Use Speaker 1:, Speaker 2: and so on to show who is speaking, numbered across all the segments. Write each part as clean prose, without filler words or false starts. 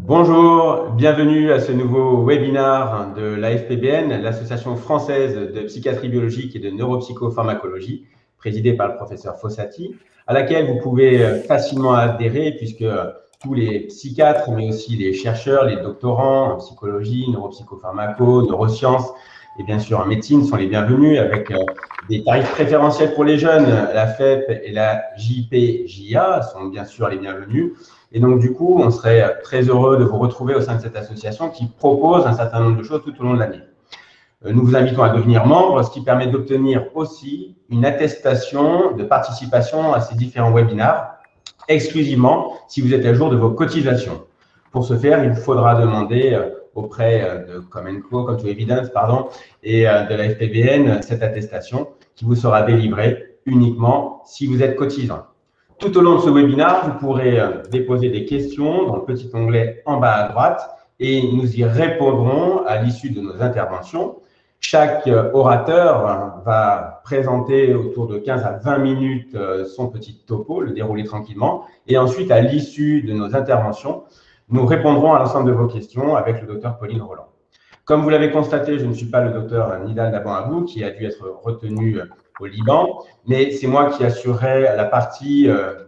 Speaker 1: Bonjour, bienvenue à ce nouveau webinaire de l'AFPBN, l'Association française de psychiatrie biologique et de neuropsychopharmacologie, présidée par le professeur Fossati, à laquelle vous pouvez facilement adhérer puisque tous les psychiatres, mais aussi les chercheurs, les doctorants en psychologie, neuropsychopharmaco, neurosciences et bien sûr en médecine sont les bienvenus avec des tarifs préférentiels pour les jeunes. La FEP et la JPJA sont bien sûr les bienvenus. Et donc, du coup, on serait très heureux de vous retrouver au sein de cette association qui propose un certain nombre de choses tout au long de l'année. Nous vous invitons à devenir membre, ce qui permet d'obtenir aussi une attestation de participation à ces différents webinaires, exclusivement si vous êtes à jour de vos cotisations. Pour ce faire, il faudra demander auprès de Come to Evidence, et de la FPBN cette attestation qui vous sera délivrée uniquement si vous êtes cotisant. Tout au long de ce webinaire, vous pourrez déposer des questions dans le petit onglet en bas à droite et nous y répondrons à l'issue de nos interventions. Chaque orateur va présenter autour de 15 à 20 minutes son petit topo, le dérouler tranquillement. Et ensuite, à l'issue de nos interventions, nous répondrons à l'ensemble de vos questions avec le docteur Pauline Roland. Comme vous l'avez constaté, je ne suis pas le docteur Nidal Daban-Abou qui a dû être retenu au Liban, mais c'est moi qui assurerai la partie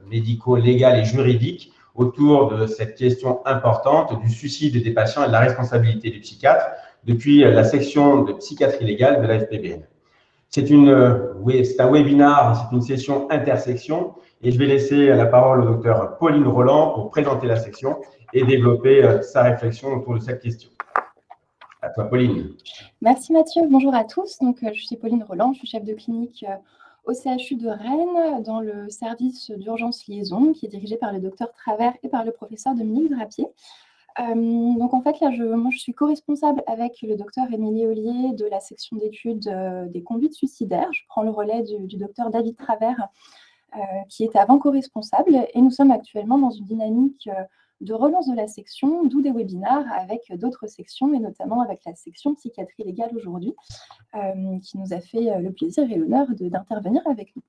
Speaker 1: médico-légale et juridique autour de cette question importante du suicide des patients et de la responsabilité du psychiatre depuis la section de psychiatrie légale de la FPBN. C'est un webinaire, c'est une session intersection et je vais laisser la parole au docteur Pauline Roland pour présenter la section et développer sa réflexion autour de cette question. À toi, Pauline.
Speaker 2: Merci Mathieu, bonjour à tous. Donc, je suis Pauline Roland, je suis chef de clinique au CHU de Rennes dans le service d'urgence liaison qui est dirigé par le docteur Travers et par le professeur Dominique Drapier. Donc en fait là, moi je suis co-responsable avec le docteur Émilie Ollier de la section d'études des conduites suicidaires. Je prends le relais du docteur David Travers qui était avant co-responsable et nous sommes actuellement dans une dynamique de relance de la section, d'où des webinaires avec d'autres sections et notamment avec la section psychiatrie légale aujourd'hui qui nous a fait le plaisir et l'honneur d'intervenir avec nous.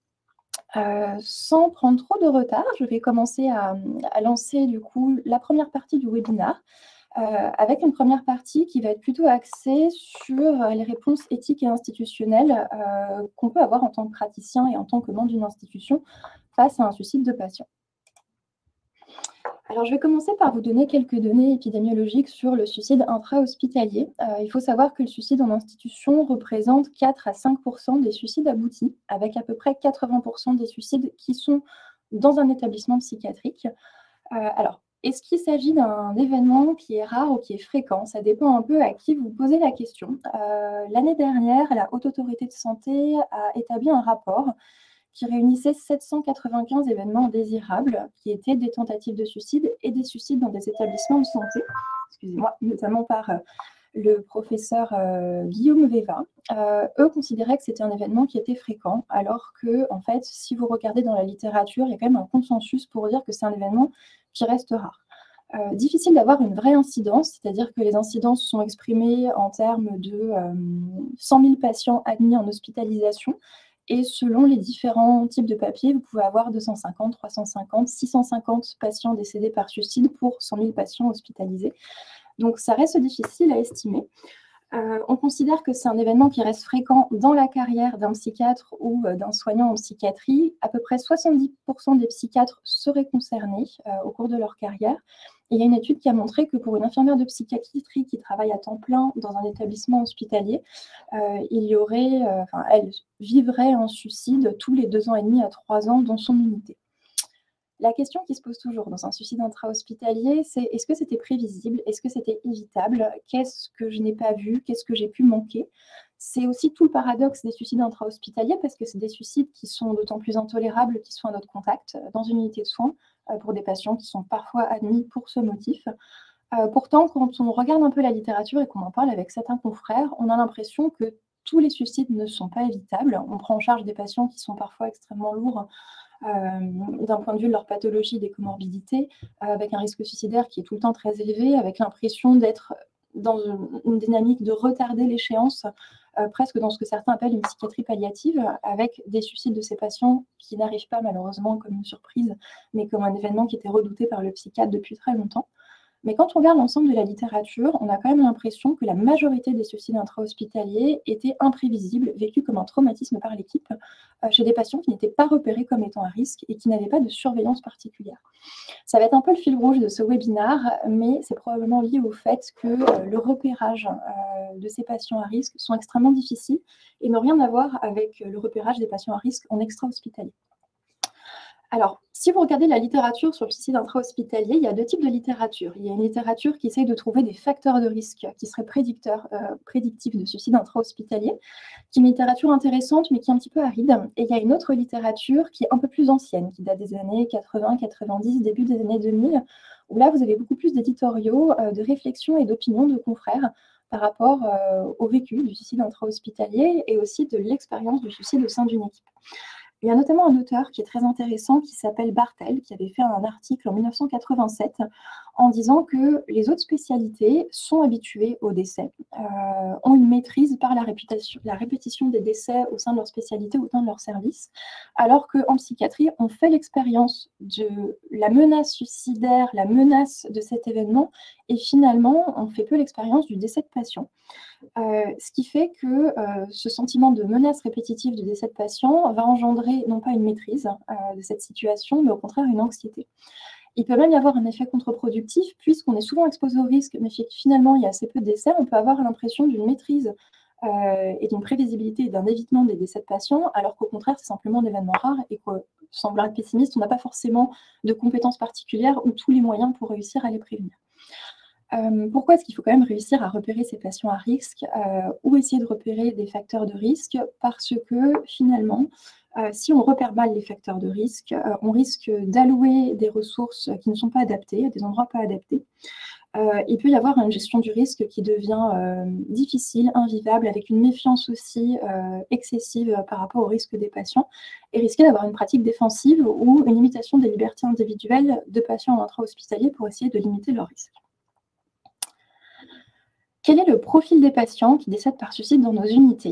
Speaker 2: Sans prendre trop de retard, je vais commencer à lancer du coup la première partie du webinaire avec une première partie qui va être plutôt axée sur les réponses éthiques et institutionnelles qu'on peut avoir en tant que praticien et en tant que membre d'une institution face à un suicide de patient. Alors, je vais commencer par vous donner quelques données épidémiologiques sur le suicide intra-hospitalier. Il faut savoir que le suicide en institution représente 4 à 5% des suicides aboutis, avec à peu près 80% des suicides qui sont dans un établissement psychiatrique. Alors, est-ce qu'il s'agit d'un événement qui est rare ou qui est fréquent? Ça dépend un peu à qui vous posez la question. L'année dernière, la Haute Autorité de Santé a établi un rapport qui réunissait 795 événements indésirables, qui étaient des tentatives de suicide et des suicides dans des établissements de santé, excusez-moi, notamment par le professeur Guillaume Veva. Eux considéraient que c'était un événement qui était fréquent, alors que, en fait, si vous regardez dans la littérature, il y a quand même un consensus pour dire que c'est un événement qui reste rare. Difficile d'avoir une vraie incidence, c'est-à-dire que les incidences sont exprimées en termes de 100 000 patients admis en hospitalisation. Et selon les différents types de papiers, vous pouvez avoir 250, 350, 650 patients décédés par suicide pour 100 000 patients hospitalisés. Donc, ça reste difficile à estimer. On considère que c'est un événement qui reste fréquent dans la carrière d'un psychiatre ou d'un soignant en psychiatrie. À peu près 70% des psychiatres seraient concernés au cours de leur carrière. Et il y a une étude qui a montré que pour une infirmière de psychiatrie qui travaille à temps plein dans un établissement hospitalier, elle vivrait un suicide tous les 2 ans et demi à 3 ans dans son unité. La question qui se pose toujours dans un suicide intra-hospitalier, c'est est-ce que c'était prévisible? Est-ce que c'était évitable? Qu'est-ce que je n'ai pas vu? Qu'est-ce que j'ai pu manquer? C'est aussi tout le paradoxe des suicides intra-hospitaliers parce que c'est des suicides qui sont d'autant plus intolérables qu'ils sont à notre contact dans une unité de soins pour des patients qui sont parfois admis pour ce motif. Pourtant, quand on regarde un peu la littérature et qu'on en parle avec certains confrères, on a l'impression que tous les suicides ne sont pas évitables. On prend en charge des patients qui sont parfois extrêmement lourds d'un point de vue de leur pathologie, des comorbidités, avec un risque suicidaire qui est tout le temps très élevé, avec l'impression d'être dans une dynamique de retarder l'échéance, presque dans ce que certains appellent une psychiatrie palliative, avec des suicides de ces patients qui n'arrivent pas malheureusement comme une surprise, mais comme un événement qui était redouté par le psychiatre depuis très longtemps. Mais quand on regarde l'ensemble de la littérature, on a quand même l'impression que la majorité des suicides intra-hospitaliers étaient imprévisibles, vécus comme un traumatisme par l'équipe, chez des patients qui n'étaient pas repérés comme étant à risque et qui n'avaient pas de surveillance particulière. Ça va être un peu le fil rouge de ce webinaire, mais c'est probablement lié au fait que le repérage de ces patients à risque sont extrêmement difficiles et n'ont rien à voir avec le repérage des patients à risque en extra-hospitalier. Alors, si vous regardez la littérature sur le suicide intra-hospitalier, il y a deux types de littérature. Il y a une littérature qui essaye de trouver des facteurs de risque qui seraient prédictifs de suicide intra-hospitalier, qui est une littérature intéressante, mais qui est un petit peu aride. Et il y a une autre littérature qui est un peu plus ancienne, qui date des années 80, 90, début des années 2000, où là, vous avez beaucoup plus d'éditoriaux, de réflexions et d'opinions de confrères par rapport au vécu du suicide intra-hospitalier et aussi de l'expérience du suicide au sein d'une équipe. Il y a notamment un auteur qui est très intéressant qui s'appelle Bartel, qui avait fait un article en 1987 en disant que les autres spécialités sont habituées au décès, ont une maîtrise par la répétition des décès au sein de leur spécialité, au sein de leur service, alors qu'en psychiatrie, on fait l'expérience de la menace suicidaire, la menace de cet événement, et finalement, on fait peu l'expérience du décès de patient. Ce qui fait que ce sentiment de menace répétitive du décès de patient va engendrer non pas une maîtrise de cette situation, mais au contraire une anxiété. Il peut même y avoir un effet contre-productif, puisqu'on est souvent exposé au risque, mais finalement il y a assez peu de décès, on peut avoir l'impression d'une maîtrise et d'une prévisibilité et d'un évitement des décès de patients, alors qu'au contraire c'est simplement un événement rare et que, sans vouloir être pessimiste, on n'a pas forcément de compétences particulières ou tous les moyens pour réussir à les prévenir. Pourquoi est-ce qu'il faut quand même réussir à repérer ces patients à risque ou essayer de repérer des facteurs de risque? Parce que finalement, si on repère mal les facteurs de risque, on risque d'allouer des ressources qui ne sont pas adaptées, à des endroits pas adaptés. Il peut y avoir une gestion du risque qui devient difficile, invivable, avec une méfiance aussi excessive par rapport au risque des patients, et risquer d'avoir une pratique défensive ou une limitation des libertés individuelles de patients en intra-hospitalier pour essayer de limiter leur risque. Quel est le profil des patients qui décèdent par suicide dans nos unités?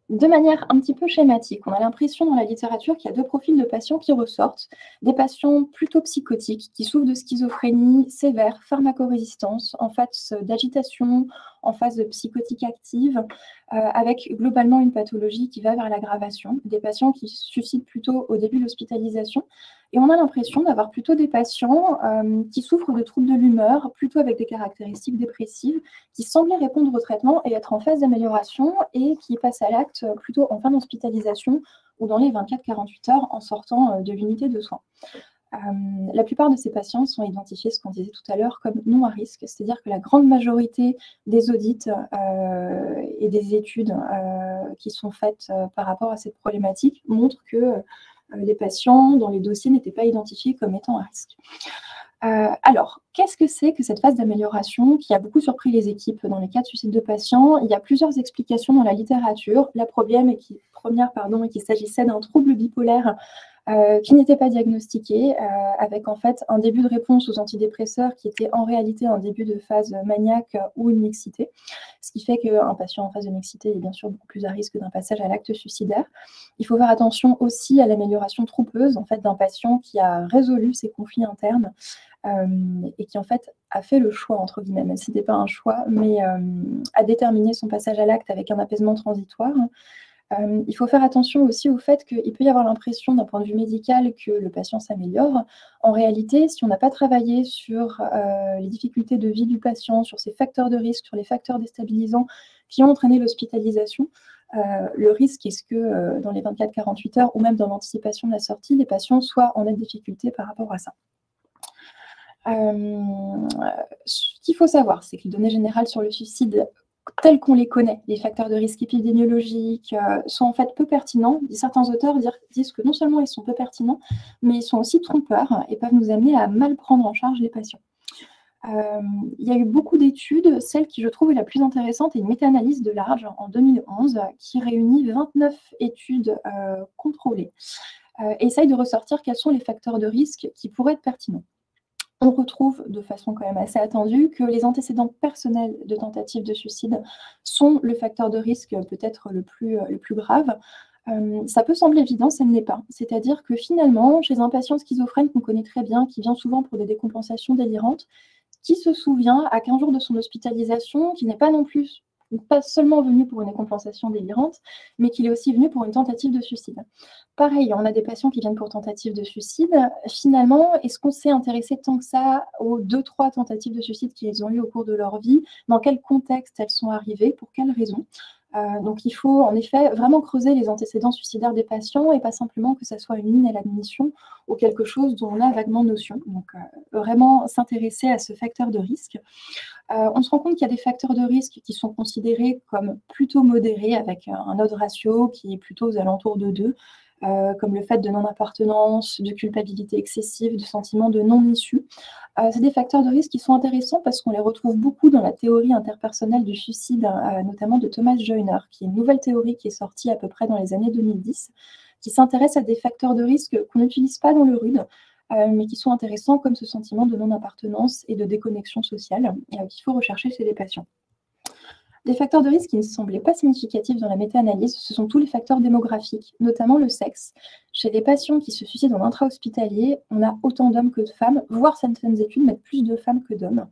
Speaker 2: De manière un petit peu schématique, on a l'impression dans la littérature qu'il y a deux profils de patients qui ressortent. Des patients plutôt psychotiques qui souffrent de schizophrénie sévère, pharmacorésistance, en phase d'agitation, en phase de psychotique active, avec globalement une pathologie qui va vers l'aggravation. Des patients qui se suicident plutôt au début de l'hospitalisation. Et on a l'impression d'avoir plutôt des patients qui souffrent de troubles de l'humeur, plutôt avec des caractéristiques dépressives, qui semblaient répondre au traitement et être en phase d'amélioration et qui passent à l'acte plutôt en fin d'hospitalisation ou dans les 24-48 heures en sortant de l'unité de soins. La plupart de ces patients sont identifiés, ce qu'on disait tout à l'heure, comme non à risque, c'est-à-dire que la grande majorité des audits et des études qui sont faites par rapport à cette problématique montrent que les patients dans les dossiers n'étaient pas identifiés comme étant à risque. Alors, qu'est-ce que c'est que cette phase d'amélioration qui a beaucoup surpris les équipes dans les cas de suicide de patients? Il y a plusieurs explications dans la littérature. La première est qu'il s'agissait d'un trouble bipolaire qui n'était pas diagnostiqué, avec en fait un début de réponse aux antidépresseurs qui était en réalité un début de phase maniaque ou une mixité, ce qui fait qu'un patient en phase de mixité est bien sûr beaucoup plus à risque d'un passage à l'acte suicidaire. Il faut faire attention aussi à l'amélioration trompeuse en fait, d'un patient qui a résolu ses conflits internes et qui en fait a fait le choix, entre guillemets, même si ce n'était pas un choix, mais a déterminé son passage à l'acte avec un apaisement transitoire. Il faut faire attention aussi au fait qu'il peut y avoir l'impression d'un point de vue médical que le patient s'améliore. En réalité, si on n'a pas travaillé sur les difficultés de vie du patient, sur ses facteurs de risque, sur les facteurs déstabilisants qui ont entraîné l'hospitalisation, le risque est que dans les 24-48 heures ou même dans l'anticipation de la sortie, les patients soient en nette difficulté par rapport à ça. Ce qu'il faut savoir, c'est que les données générales sur le suicide tels qu'on les connaît, les facteurs de risque épidémiologiques, sont en fait peu pertinents. Certains auteurs disent que non seulement ils sont peu pertinents, mais ils sont aussi trompeurs et peuvent nous amener à mal prendre en charge les patients. Il y a eu beaucoup d'études. Celle qui, je trouve, est la plus intéressante est une méta-analyse de Large en 2011 qui réunit 29 études contrôlées et essaye de ressortir quels sont les facteurs de risque qui pourraient être pertinents. On retrouve de façon quand même assez attendue que les antécédents personnels de tentative de suicide sont le facteur de risque peut-être le plus grave, Ça peut sembler évident, ça ne l'est pas. C'est-à-dire que finalement, chez un patient schizophrène qu'on connaît très bien, qui vient souvent pour des décompensations délirantes, qui se souvient à 15 jours de son hospitalisation, qui n'est pas non plus pas seulement venu pour une décompensation délirante, mais qu'il est aussi venu pour une tentative de suicide. Pareil, on a des patients qui viennent pour tentative de suicide. Finalement, est-ce qu'on s'est intéressé tant que ça aux 2-3 tentatives de suicide qu'ils ont eues au cours de leur vie? Dans quel contexte elles sont arrivées? Pour quelles raisons? Donc il faut en effet vraiment creuser les antécédents suicidaires des patients et pas simplement que ça soit une ligne à l'admission ou quelque chose dont on a vaguement notion. Donc vraiment s'intéresser à ce facteur de risque. On se rend compte qu'il y a des facteurs de risque qui sont considérés comme plutôt modérés avec un odds ratio qui est plutôt aux alentours de 2, comme le fait de non-appartenance, de culpabilité excessive, de sentiment de non-issue. C'est des facteurs de risque qui sont intéressants parce qu'on les retrouve beaucoup dans la théorie interpersonnelle du suicide, notamment de Thomas Joyner, qui est une nouvelle théorie qui est sortie à peu près dans les années 2010, qui s'intéresse à des facteurs de risque qu'on n'utilise pas dans le RUD, mais qui sont intéressants comme ce sentiment de non-appartenance et de déconnexion sociale qu'il faut rechercher chez les patients. Des facteurs de risque qui ne semblaient pas significatifs dans la méta-analyse, ce sont tous les facteurs démographiques, notamment le sexe. Chez les patients qui se suicident en intra-hospitalier, on a autant d'hommes que de femmes, voire certaines études mettent plus de femmes que d'hommes.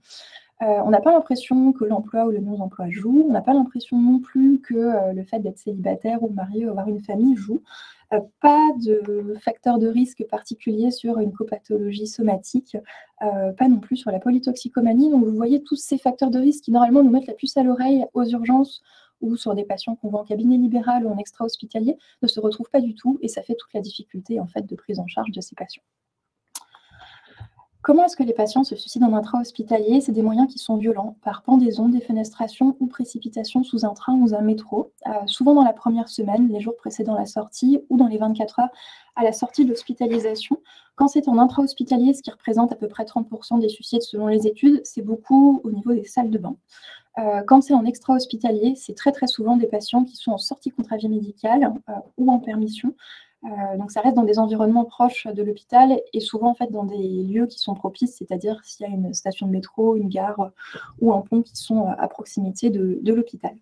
Speaker 2: On n'a pas l'impression que l'emploi ou le non-emploi joue, on n'a pas l'impression non plus que le fait d'être célibataire ou marié ou avoir une famille joue. Pas de facteur de risque particulier sur une copathologie somatique, pas non plus sur la polytoxicomanie. Donc vous voyez tous ces facteurs de risque qui normalement nous mettent la puce à l'oreille aux urgences ou sur des patients qu'on voit en cabinet libéral ou en extra-hospitalier, ne se retrouvent pas du tout et ça fait toute la difficulté en fait de prise en charge de ces patients. Comment est-ce que les patients se suicident en intra-hospitalier? C'est des moyens qui sont violents, par pendaison, défenestration ou précipitation sous un train ou un métro, souvent dans la première semaine, les jours précédant la sortie, ou dans les 24 heures à la sortie de l'hospitalisation. Quand c'est en intra-hospitalier, ce qui représente à peu près 30% des suicides selon les études, c'est beaucoup au niveau des salles de bain. Quand c'est en extra-hospitalier, c'est très très souvent des patients qui sont en sortie contre avis médical ou en permission. Donc ça reste dans des environnements proches de l'hôpital et souvent en fait dans des lieux qui sont propices, c'est-à-dire s'il y a une station de métro, une gare ou un pont qui sont à proximité de l'hôpital.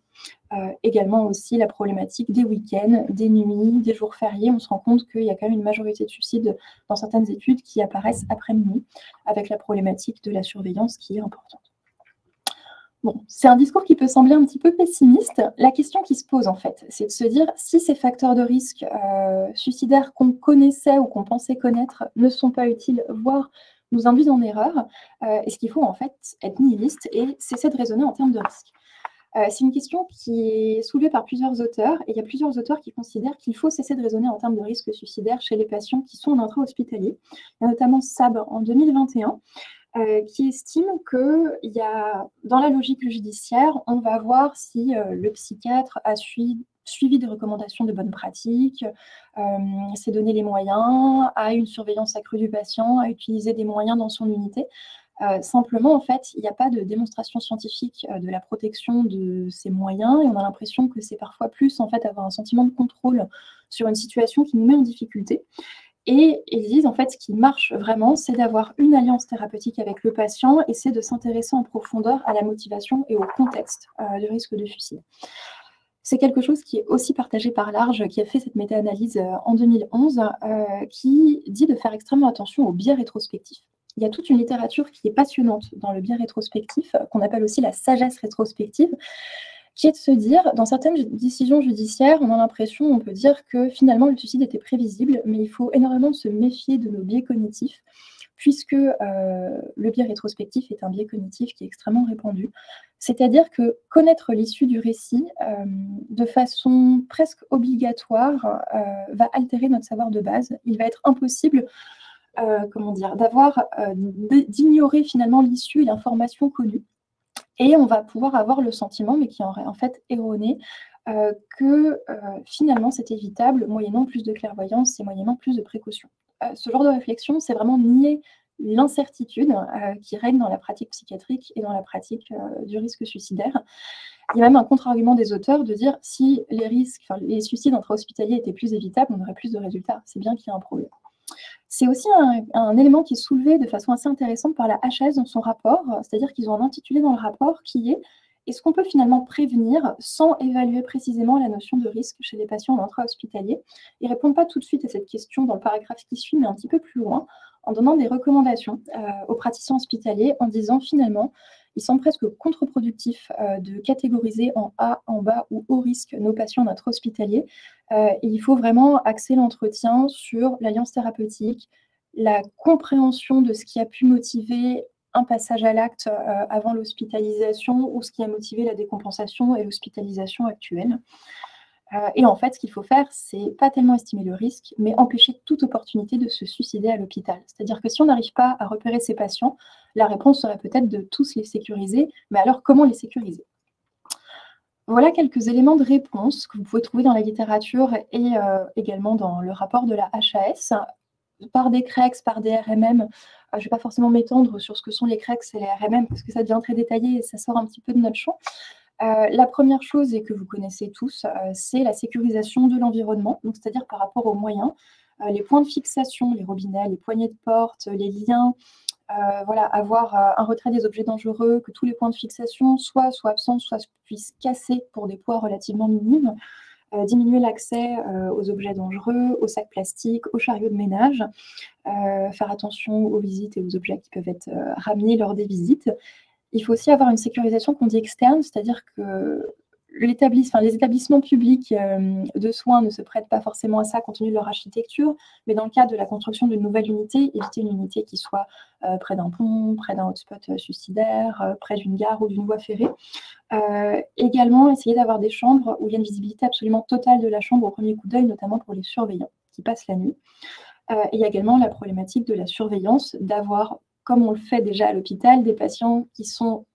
Speaker 2: Également aussi la problématique des week-ends, des nuits, des jours fériés. On se rend compte qu'il y a quand même une majorité de suicides dans certaines études qui apparaissent après minuit, avec la problématique de la surveillance qui est importante. Bon, c'est un discours qui peut sembler un petit peu pessimiste. La question qui se pose, en fait, c'est de se dire si ces facteurs de risque suicidaires qu'on connaissait ou qu'on pensait connaître ne sont pas utiles, voire nous induisent en erreur, est-ce qu'il faut en fait être nihiliste et cesser de raisonner en termes de risque? C'est une question qui est soulevée par plusieurs auteurs, et il y a plusieurs auteurs qui considèrent qu'il faut cesser de raisonner en termes de risque suicidaire chez les patients qui sont en intra-hospitalier. Il y a notamment Sab en 2021, qui estime qu'il y a, dans la logique judiciaire, on va voir si le psychiatre a suivi des recommandations de bonnes pratiques, s'est donné les moyens, a une surveillance accrue du patient, a utilisé des moyens dans son unité. Simplement, en fait, il n'y a pas de démonstration scientifique de la protection de ces moyens et on a l'impression que c'est parfois plus en fait avoir un sentiment de contrôle sur une situation qui nous met en difficulté. Et ils disent, en fait, ce qui marche vraiment, c'est d'avoir une alliance thérapeutique avec le patient et c'est de s'intéresser en profondeur à la motivation et au contexte du risque de suicide. C'est quelque chose qui est aussi partagé par Large, qui a fait cette méta-analyse en 2011, qui dit de faire extrêmement attention au biais rétrospectif. Il y a toute une littérature qui est passionnante dans le biais rétrospectif, qu'on appelle aussi la sagesse rétrospective, qui est de se dire, dans certaines décisions judiciaires, on a l'impression, on peut dire que finalement le suicide était prévisible, mais il faut énormément se méfier de nos biais cognitifs, puisque le biais rétrospectif est un biais cognitif qui est extrêmement répandu. C'est-à-dire que connaître l'issue du récit de façon presque obligatoire va altérer notre savoir de base. Il va être impossible d'ignorer finalement l'issue et l'information connue. Et on va pouvoir avoir le sentiment, mais qui est en fait erroné, que finalement c'est évitable, moyennant plus de clairvoyance et moyennant plus de précaution. Ce genre de réflexion, c'est vraiment nier l'incertitude qui règne dans la pratique psychiatrique et dans la pratique du risque suicidaire. Il y a même un contre-argument des auteurs de dire si les suicides intra-hospitaliers étaient plus évitables, on aurait plus de résultats. C'est bien qu'il y a un problème. C'est aussi un élément qui est soulevé de façon assez intéressante par la HS dans son rapport, c'est-à-dire qu'ils ont un intitulé dans le rapport qui est est-ce qu'on peut finalement prévenir sans évaluer précisément la notion de risque chez les patients en intra-hospitalier? Ils ne répondent pas tout de suite à cette question dans le paragraphe qui suit, mais un petit peu plus loin, en donnant des recommandations aux praticiens hospitaliers, en disant finalement, il semble presque contre-productif de catégoriser en A, en bas ou haut risque nos patients en intra-hospitalier. Et il faut vraiment axer l'entretien sur l'alliance thérapeutique, la compréhension de ce qui a pu motiver un passage à l'acte avant l'hospitalisation ou ce qui a motivé la décompensation et l'hospitalisation actuelle. Et en fait, ce qu'il faut faire, c'est pas tellement estimer le risque, mais empêcher toute opportunité de se suicider à l'hôpital. C'est-à-dire que si on n'arrive pas à repérer ces patients, la réponse serait peut-être de tous les sécuriser, mais alors comment les sécuriser? Voilà quelques éléments de réponse que vous pouvez trouver dans la littérature et également dans le rapport de la HAS. Par des CREX, par des RMM. Je ne vais pas forcément m'étendre sur ce que sont les CREX et les RMM parce que ça devient très détaillé et ça sort un petit peu de notre champ. La première chose, et que vous connaissez tous, c'est la sécurisation de l'environnement, donc c'est-à-dire par rapport aux moyens, les points de fixation, les robinets, les poignées de porte, les liens, voilà, avoir un retrait des objets dangereux, que tous les points de fixation soient absents, soit puissent casser pour des poids relativement minimes. Diminuer l'accès aux objets dangereux, aux sacs plastiques, aux chariots de ménage, faire attention aux visites et aux objets qui peuvent être ramenés lors des visites. Il faut aussi avoir une sécurisation qu'on dit externe, c'est-à-dire que les établissements publics de soins ne se prêtent pas forcément à ça compte tenu de leur architecture, mais dans le cadre de la construction d'une nouvelle unité, éviter une unité qui soit près d'un pont, près d'un hotspot suicidaire, près d'une gare ou d'une voie ferrée. Également, essayer d'avoir des chambres où il y a une visibilité absolument totale de la chambre au premier coup d'œil, notamment pour les surveillants qui passent la nuit. Et il y a également la problématique de la surveillance, d'avoir, comme on le fait déjà à l'hôpital, des patients qui sont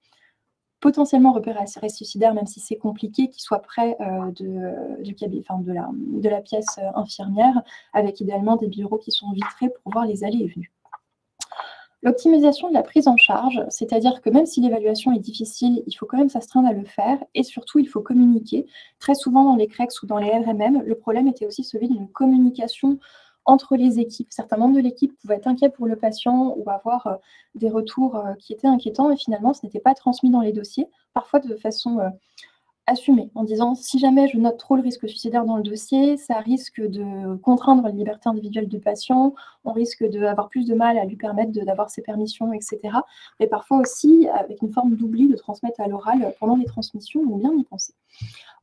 Speaker 2: potentiellement repérés à arrêt suicidaire, même si c'est compliqué, qui soient près de la pièce infirmière, avec idéalement des bureaux qui sont vitrés pour voir les allées et venues. L'optimisation de la prise en charge, c'est-à-dire que même si l'évaluation est difficile, il faut quand même s'astreindre à le faire et surtout, il faut communiquer. Très souvent dans les CREX ou dans les RMM, le problème était aussi celui d'une communication entre les équipes. Certains membres de l'équipe pouvaient être inquiets pour le patient ou avoir des retours qui étaient inquiétants et finalement, ce n'était pas transmis dans les dossiers, parfois de façon assumée, en disant si jamais je note trop le risque suicidaire dans le dossier, ça risque de contraindre la liberté individuelle du patient, on risque d'avoir plus de mal à lui permettre d'avoir ses permissions, etc. Mais parfois aussi avec une forme d'oubli de transmettre à l'oral pendant les transmissions, ou bien y penser.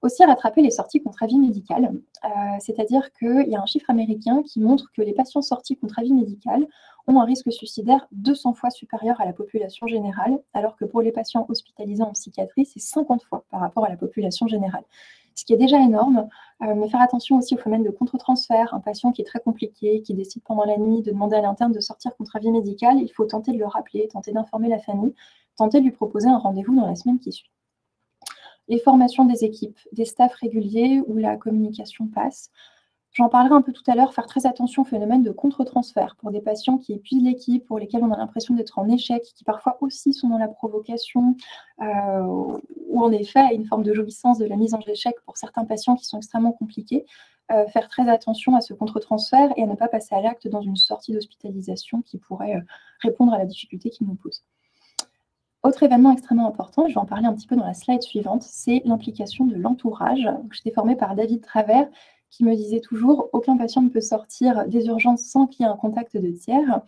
Speaker 2: Aussi rattraper les sorties contre avis médical, c'est-à-dire qu'il y a un chiffre américain qui montre que les patients sortis contre avis médical ont un risque suicidaire 200 fois supérieur à la population générale, alors que pour les patients hospitalisés en psychiatrie, c'est 50 fois par rapport à la population générale. Ce qui est déjà énorme, mais faire attention aussi au phénomène de contre-transfert. Un patient qui est très compliqué, qui décide pendant la nuit de demander à l'interne de sortir contre avis médical, il faut tenter de le rappeler, tenter d'informer la famille, tenter de lui proposer un rendez-vous dans la semaine qui suit. Les formations des équipes, des staffs réguliers où la communication passe. J'en parlerai un peu tout à l'heure, faire très attention au phénomène de contre-transfert pour des patients qui épuisent l'équipe, pour lesquels on a l'impression d'être en échec, qui parfois aussi sont dans la provocation, ou en effet une forme de jouissance de la mise en échec pour certains patients qui sont extrêmement compliqués. Faire très attention à ce contre-transfert et à ne pas passer à l'acte dans une sortie d'hospitalisation qui pourrait répondre à la difficulté qu'il nous pose. Autre événement extrêmement important, je vais en parler un petit peu dans la slide suivante, c'est l'implication de l'entourage. J'étais formée par David Travers qui me disait toujours « aucun patient ne peut sortir des urgences sans qu'il y ait un contact de tiers »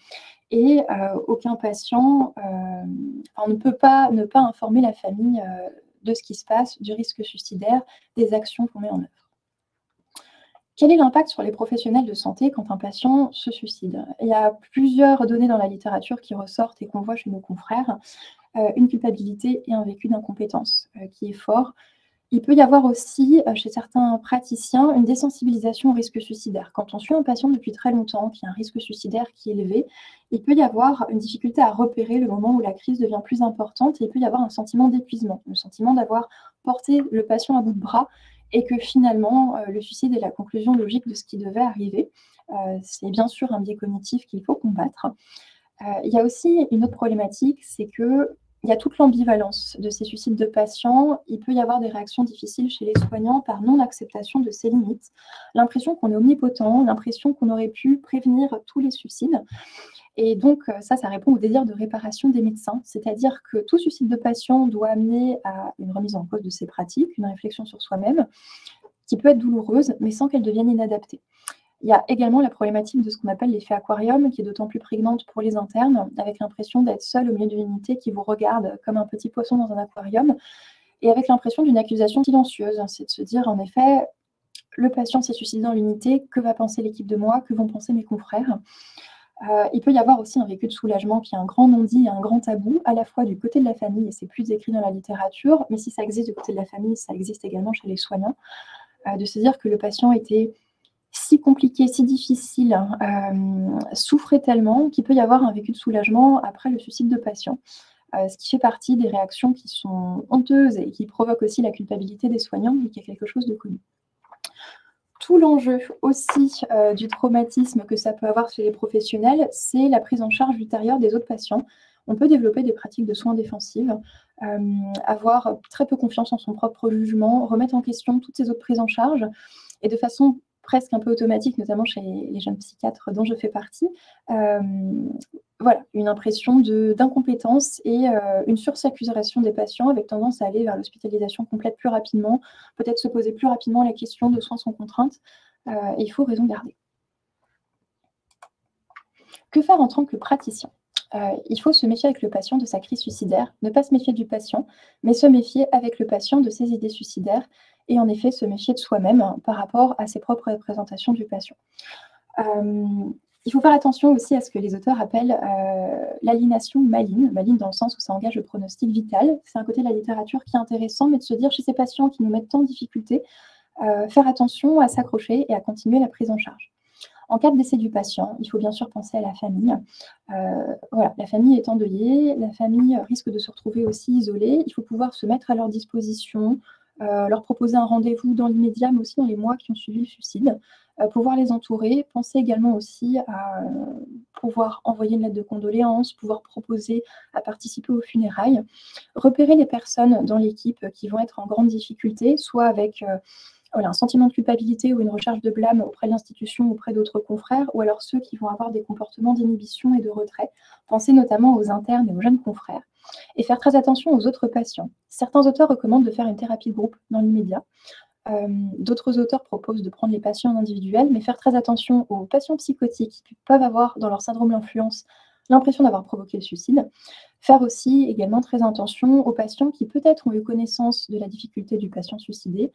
Speaker 2: et aucun patient ne peut pas ne pas informer la famille de ce qui se passe, du risque suicidaire, des actions qu'on met en œuvre. Quel est l'impact sur les professionnels de santé quand un patient se suicide? Il y a plusieurs données dans la littérature qui ressortent et qu'on voit chez nos confrères. Une culpabilité et un vécu d'incompétence qui est fort. Il peut y avoir aussi, chez certains praticiens, une désensibilisation au risque suicidaire. Quand on suit un patient depuis très longtemps, qui a un risque suicidaire qui est élevé, il peut y avoir une difficulté à repérer le moment où la crise devient plus importante et il peut y avoir un sentiment d'épuisement, le sentiment d'avoir porté le patient à bout de bras et que finalement, le suicide est la conclusion logique de ce qui devait arriver. C'est bien sûr un biais cognitif qu'il faut combattre. Il y a aussi une autre problématique, c'est qu'il y a toute l'ambivalence de ces suicides de patients. Il peut y avoir des réactions difficiles chez les soignants par non-acceptation de ces limites, l'impression qu'on est omnipotent, l'impression qu'on aurait pu prévenir tous les suicides. Et donc, ça répond au désir de réparation des médecins, c'est-à-dire que tout suicide de patient doit amener à une remise en cause de ses pratiques, une réflexion sur soi-même, qui peut être douloureuse, mais sans qu'elle devienne inadaptée. Il y a également la problématique de ce qu'on appelle l'effet aquarium, qui est d'autant plus prégnante pour les internes, avec l'impression d'être seul au milieu d'une unité qui vous regarde comme un petit poisson dans un aquarium, et avec l'impression d'une accusation silencieuse. C'est de se dire, en effet, le patient s'est suicidé dans l'unité, que va penser l'équipe de moi, que vont penser mes confrères? Il peut y avoir aussi un vécu de soulagement qui est un grand non-dit et un grand tabou, à la fois du côté de la famille, et c'est plus écrit dans la littérature, mais si ça existe du côté de la famille, ça existe également chez les soignants, de se dire que le patient était si compliqué, si difficile, souffrait tellement qu'il peut y avoir un vécu de soulagement après le suicide de patient. Ce qui fait partie des réactions qui sont honteuses et qui provoquent aussi la culpabilité des soignants, mais qui est quelque chose de connu. Tout l'enjeu aussi du traumatisme que ça peut avoir chez les professionnels, c'est la prise en charge ultérieure des autres patients. On peut développer des pratiques de soins défensives, avoir très peu confiance en son propre jugement, remettre en question toutes ces autres prises en charge, et de façon presque un peu automatique, notamment chez les jeunes psychiatres dont je fais partie, voilà, une impression d'incompétence et une sursaturation des patients avec tendance à aller vers l'hospitalisation complète plus rapidement, peut-être se poser plus rapidement la question de soins sans contrainte, et il faut raison garder. Que faire en tant que praticien? Il faut se méfier avec le patient de sa crise suicidaire, ne pas se méfier du patient, mais se méfier avec le patient de ses idées suicidaires, et en effet se méfier de soi-même par rapport à ses propres représentations du patient. Il faut faire attention aussi à ce que les auteurs appellent l'aliénation maligne dans le sens où ça engage le pronostic vital. C'est un côté de la littérature qui est intéressant, mais de se dire chez ces patients qui nous mettent tant de difficultés, faire attention à s'accrocher et à continuer la prise en charge. En cas de décès du patient, il faut bien sûr penser à la famille. Voilà, la famille est endeuillée, la famille risque de se retrouver aussi isolée. Il faut pouvoir se mettre à leur disposition, leur proposer un rendez-vous dans l'immédiat, mais aussi dans les mois qui ont suivi le suicide, pouvoir les entourer, penser également aussi à pouvoir envoyer une lettre de condoléances, pouvoir proposer à participer aux funérailles, repérer les personnes dans l'équipe qui vont être en grande difficulté, soit avec voilà, un sentiment de culpabilité ou une recherche de blâme auprès de l'institution, auprès d'autres confrères, ou alors ceux qui vont avoir des comportements d'inhibition et de retrait. Pensez notamment aux internes et aux jeunes confrères. Et faire très attention aux autres patients. Certains auteurs recommandent de faire une thérapie de groupe dans l'immédiat. D'autres auteurs proposent de prendre les patients en individuel, mais faire très attention aux patients psychotiques qui peuvent avoir dans leur syndrome l'influence l'impression d'avoir provoqué le suicide. Faire aussi également très attention aux patients qui peut-être ont eu connaissance de la difficulté du patient suicidé,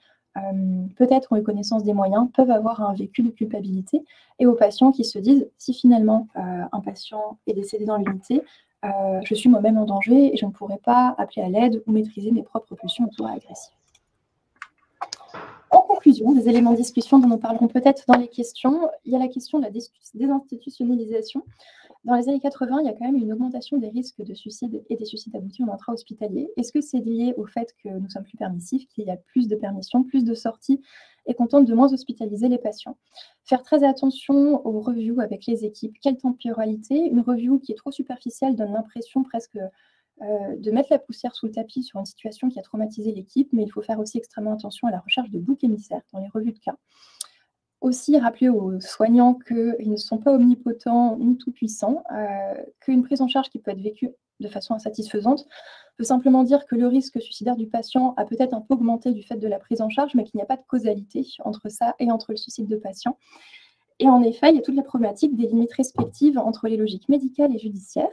Speaker 2: peut-être ont eu connaissance des moyens, peuvent avoir un vécu de culpabilité, et aux patients qui se disent si finalement un patient est décédé dans l'unité, je suis moi-même en danger et je ne pourrai pas appeler à l'aide ou maîtriser mes propres pulsions auto-agressives. En conclusion, des éléments de discussion dont nous parlerons peut-être dans les questions, il y a la question de la désinstitutionnalisation. Dans les années 80, il y a quand même une augmentation des risques de suicide et des suicides aboutis en intra-hospitalier. Est-ce que c'est lié au fait que nous sommes plus permissifs, qu'il y a plus de permissions, plus de sorties et qu'on tente de moins hospitaliser les patients? Faire très attention aux reviews avec les équipes. Quelle temporalité? Une review qui est trop superficielle donne l'impression presque de mettre la poussière sous le tapis sur une situation qui a traumatisé l'équipe, mais il faut faire aussi extrêmement attention à la recherche de boucs émissaires dans les revues de cas. Aussi rappeler aux soignants qu'ils ne sont pas omnipotents ni tout-puissants, qu'une prise en charge qui peut être vécue de façon insatisfaisante peut simplement dire que le risque suicidaire du patient a peut-être un peu augmenté du fait de la prise en charge, mais qu'il n'y a pas de causalité entre ça et entre le suicide de patient. Et en effet, il y a toute la problématique des limites respectives entre les logiques médicales et judiciaires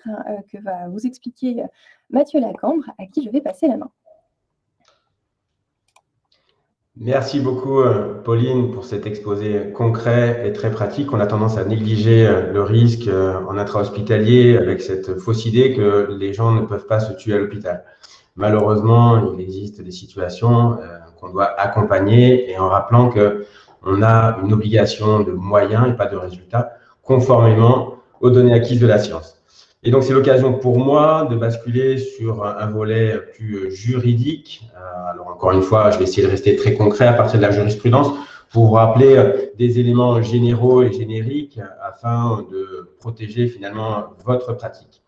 Speaker 2: que va vous expliquer Mathieu Lacambre, à qui je vais passer la main.
Speaker 1: Merci beaucoup, Pauline, pour cet exposé concret et très pratique. On a tendance à négliger le risque en intra-hospitalier avec cette fausse idée que les gens ne peuvent pas se tuer à l'hôpital. Malheureusement, il existe des situations qu'on doit accompagner et en rappelant qu'on a une obligation de moyens et pas de résultats conformément aux données acquises de la science. Et donc, c'est l'occasion pour moi de basculer sur un volet plus juridique. Alors, encore une fois, je vais essayer de rester très concret à partir de la jurisprudence pour vous rappeler des éléments généraux et génériques afin de protéger finalement votre pratique.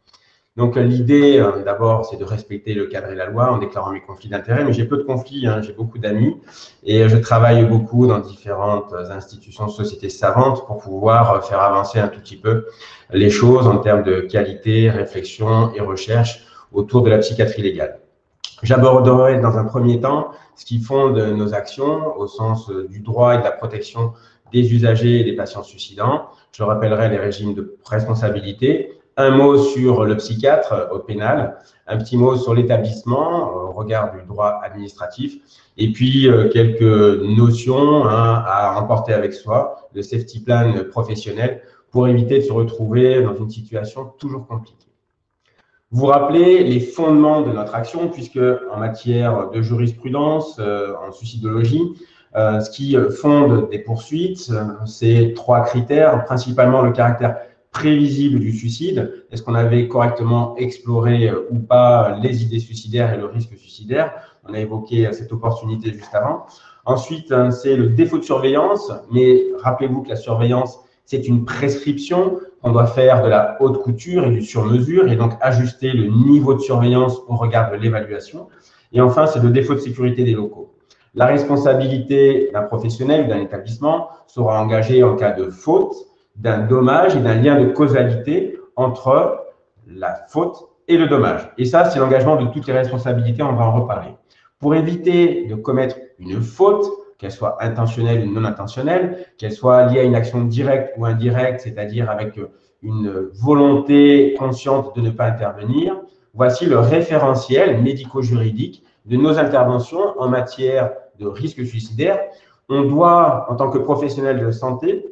Speaker 1: Donc, l'idée, d'abord, c'est de respecter le cadre et la loi en déclarant mes conflits d'intérêts, mais j'ai peu de conflits, hein, j'ai beaucoup d'amis et je travaille beaucoup dans différentes institutions, sociétés savantes pour pouvoir faire avancer un tout petit peu les choses en termes de qualité, réflexion et recherche autour de la psychiatrie légale. J'aborderai dans un premier temps ce qui fonde nos actions au sens du droit et de la protection des usagers et des patients suicidants. Je rappellerai les régimes de responsabilité, un mot sur le psychiatre au pénal, un petit mot sur l'établissement au regard du droit administratif, et puis quelques notions à emporter avec soi, le safety plan professionnel, pour éviter de se retrouver dans une situation toujours compliquée. Vous rappelez les fondements de notre action, puisque en matière de jurisprudence, en suicidologie, ce qui fonde des poursuites, c'est 3 critères, principalement le caractère prévisible du suicide. Est-ce qu'on avait correctement exploré ou pas les idées suicidaires et le risque suicidaire? On a évoqué cette opportunité juste avant. Ensuite, c'est le défaut de surveillance, mais rappelez-vous que la surveillance, c'est une prescription. On doit faire de la haute couture et du sur-mesure et donc ajuster le niveau de surveillance au regard de l'évaluation. Et enfin, c'est le défaut de sécurité des locaux. La responsabilité d'un professionnel ou d'un établissement sera engagée en cas de faute, d'un dommage et d'un lien de causalité entre la faute et le dommage. Et ça, c'est l'engagement de toutes les responsabilités, on va en reparler. Pour éviter de commettre une faute, qu'elle soit intentionnelle ou non intentionnelle, qu'elle soit liée à une action directe ou indirecte, c'est-à-dire avec une volonté consciente de ne pas intervenir, voici le référentiel médico-juridique de nos interventions en matière de risque suicidaire. On doit, en tant que professionnel de santé,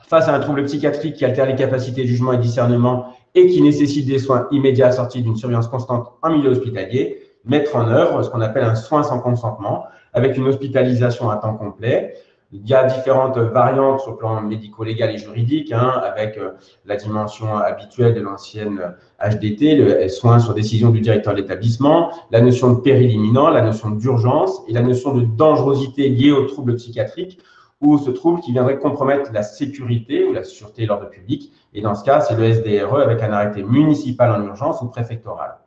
Speaker 1: face à un trouble psychiatrique qui altère les capacités de jugement et de discernement et qui nécessite des soins immédiats assortis d'une surveillance constante en milieu hospitalier, mettre en œuvre ce qu'on appelle un soin sans consentement, avec une hospitalisation à temps complet. Il y a différentes variantes sur le plan médico-légal et juridique, avec la dimension habituelle de l'ancienne HDT, le soin sur décision du directeur de l'établissement, la notion de péril imminent, la notion d'urgence et la notion de dangerosité liée au trouble psychiatrique, ou ce trouble qui viendrait compromettre la sécurité ou la sûreté de l'ordre public. Et dans ce cas, c'est le SDRE avec un arrêté municipal en urgence ou préfectoral.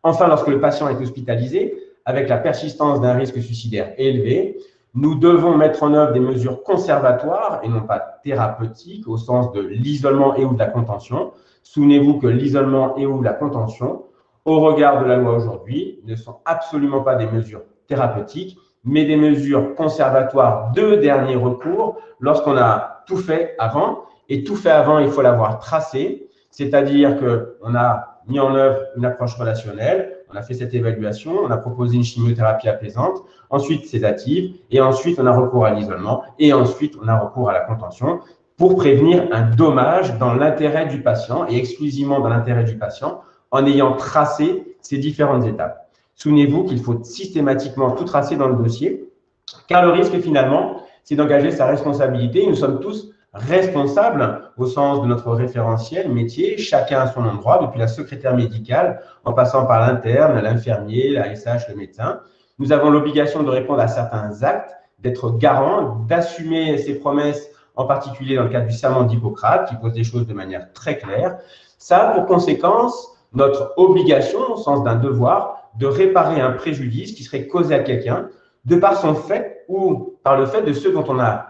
Speaker 1: Enfin, lorsque le patient est hospitalisé, avec la persistance d'un risque suicidaire élevé, nous devons mettre en œuvre des mesures conservatoires et non pas thérapeutiques au sens de l'isolement et ou de la contention. Souvenez-vous que l'isolement et ou la contention, au regard de la loi aujourd'hui, ne sont absolument pas des mesures thérapeutiques, mais des mesures conservatoires de dernier recours lorsqu'on a tout fait avant. Et tout fait avant, il faut l'avoir tracé, c'est-à-dire qu'on a mis en œuvre une approche relationnelle, on a fait cette évaluation, on a proposé une chimiothérapie apaisante, ensuite sédative, et ensuite on a recours à l'isolement, et ensuite on a recours à la contention pour prévenir un dommage dans l'intérêt du patient et exclusivement dans l'intérêt du patient en ayant tracé ces différentes étapes. Souvenez-vous qu'il faut systématiquement tout tracer dans le dossier, car le risque finalement, c'est d'engager sa responsabilité. Nous sommes tous responsables au sens de notre référentiel métier, chacun à son endroit, depuis la secrétaire médicale, en passant par l'interne, l'infirmier, la SH, le médecin. Nous avons l'obligation de répondre à certains actes, d'être garant, d'assumer ses promesses, en particulier dans le cadre du serment d'Hippocrate, qui pose des choses de manière très claire. Ça a pour conséquence notre obligation, au sens d'un devoir, de réparer un préjudice qui serait causé à quelqu'un de par son fait ou par le fait de ceux dont on a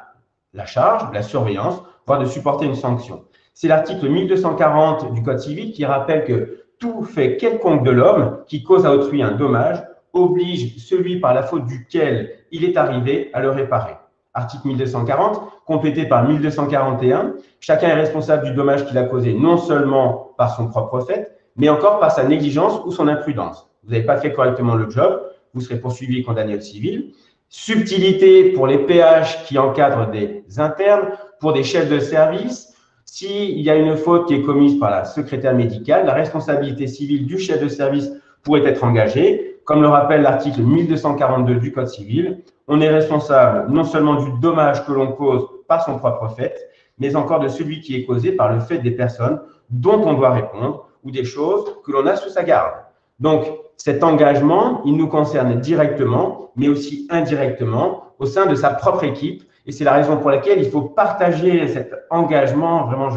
Speaker 1: la charge, la surveillance, voire de supporter une sanction. C'est l'article 1240 du Code civil qui rappelle que tout fait quelconque de l'homme qui cause à autrui un dommage oblige celui par la faute duquel il est arrivé à le réparer. Article 1240, complété par 1241, chacun est responsable du dommage qu'il a causé non seulement par son propre fait, mais encore par sa négligence ou son imprudence. Vous n'avez pas fait correctement le job, vous serez poursuivi et condamné au civil. Subtilité pour les PH qui encadrent des internes, pour des chefs de service. S'il y a une faute qui est commise par la secrétaire médicale, la responsabilité civile du chef de service pourrait être engagée. Comme le rappelle l'article 1242 du Code civil, on est responsable non seulement du dommage que l'on cause par son propre fait, mais encore de celui qui est causé par le fait des personnes dont on doit répondre ou des choses que l'on a sous sa garde. Donc, cet engagement, il nous concerne directement, mais aussi indirectement, au sein de sa propre équipe. Et c'est la raison pour laquelle il faut partager cet engagement vraiment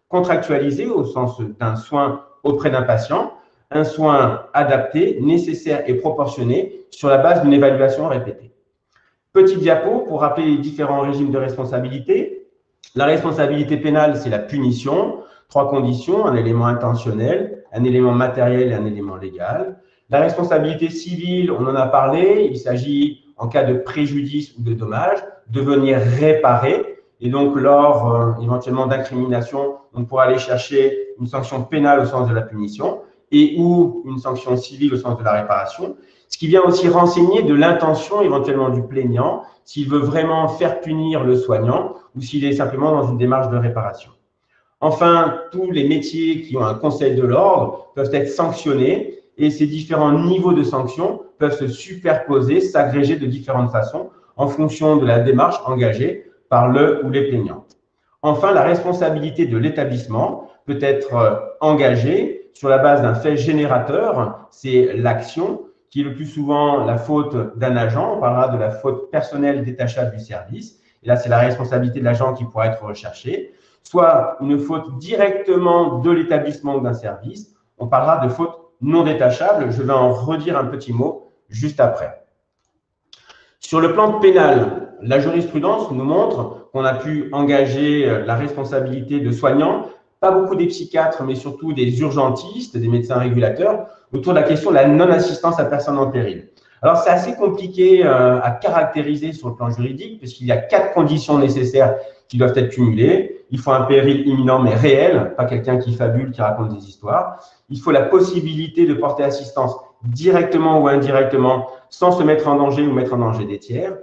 Speaker 1: contractualisé au sens d'un soin auprès d'un patient un soin adapté, nécessaire et proportionné sur la base d'une évaluation répétée. Petit diapo pour rappeler les différents régimes de responsabilité. La responsabilité pénale, c'est la punition. 3 conditions, un élément intentionnel, un élément matériel et un élément légal. La responsabilité civile, on en a parlé, il s'agit, en cas de préjudice ou de dommage, de venir réparer. Et donc, lors éventuellement d'incrimination, on pourra aller chercher une sanction pénale au sens de la punition et ou une sanction civile au sens de la réparation. Ce qui vient aussi renseigner de l'intention éventuellement du plaignant, s'il veut vraiment faire punir le soignant ou s'il est simplement dans une démarche de réparation. Enfin, tous les métiers qui ont un conseil de l'ordre peuvent être sanctionnés et ces différents niveaux de sanctions peuvent se superposer, s'agréger de différentes façons en fonction de la démarche engagée par le ou les plaignants. Enfin, la responsabilité de l'établissement peut être engagée sur la base d'un fait générateur, c'est l'action, qui est le plus souvent la faute d'un agent. On parlera de la faute personnelle détachable du service. Et là, c'est la responsabilité de l'agent qui pourra être recherchée. Soit une faute directement de l'établissement ou d'un service. On parlera de faute non détachable. Je vais en redire un petit mot juste après. Sur le plan pénal, la jurisprudence nous montre qu'on a pu engager la responsabilité de soignants, pas beaucoup des psychiatres, mais surtout des urgentistes, des médecins régulateurs, autour de la question de la non-assistance à personne en péril. Alors, c'est assez compliqué à caractériser sur le plan juridique, puisqu'il y a 4 conditions nécessaires qui doivent être cumulées. Il faut un péril imminent mais réel, pas quelqu'un qui fabule, qui raconte des histoires. Il faut la possibilité de porter assistance directement ou indirectement, sans se mettre en danger ou mettre en danger des tiers.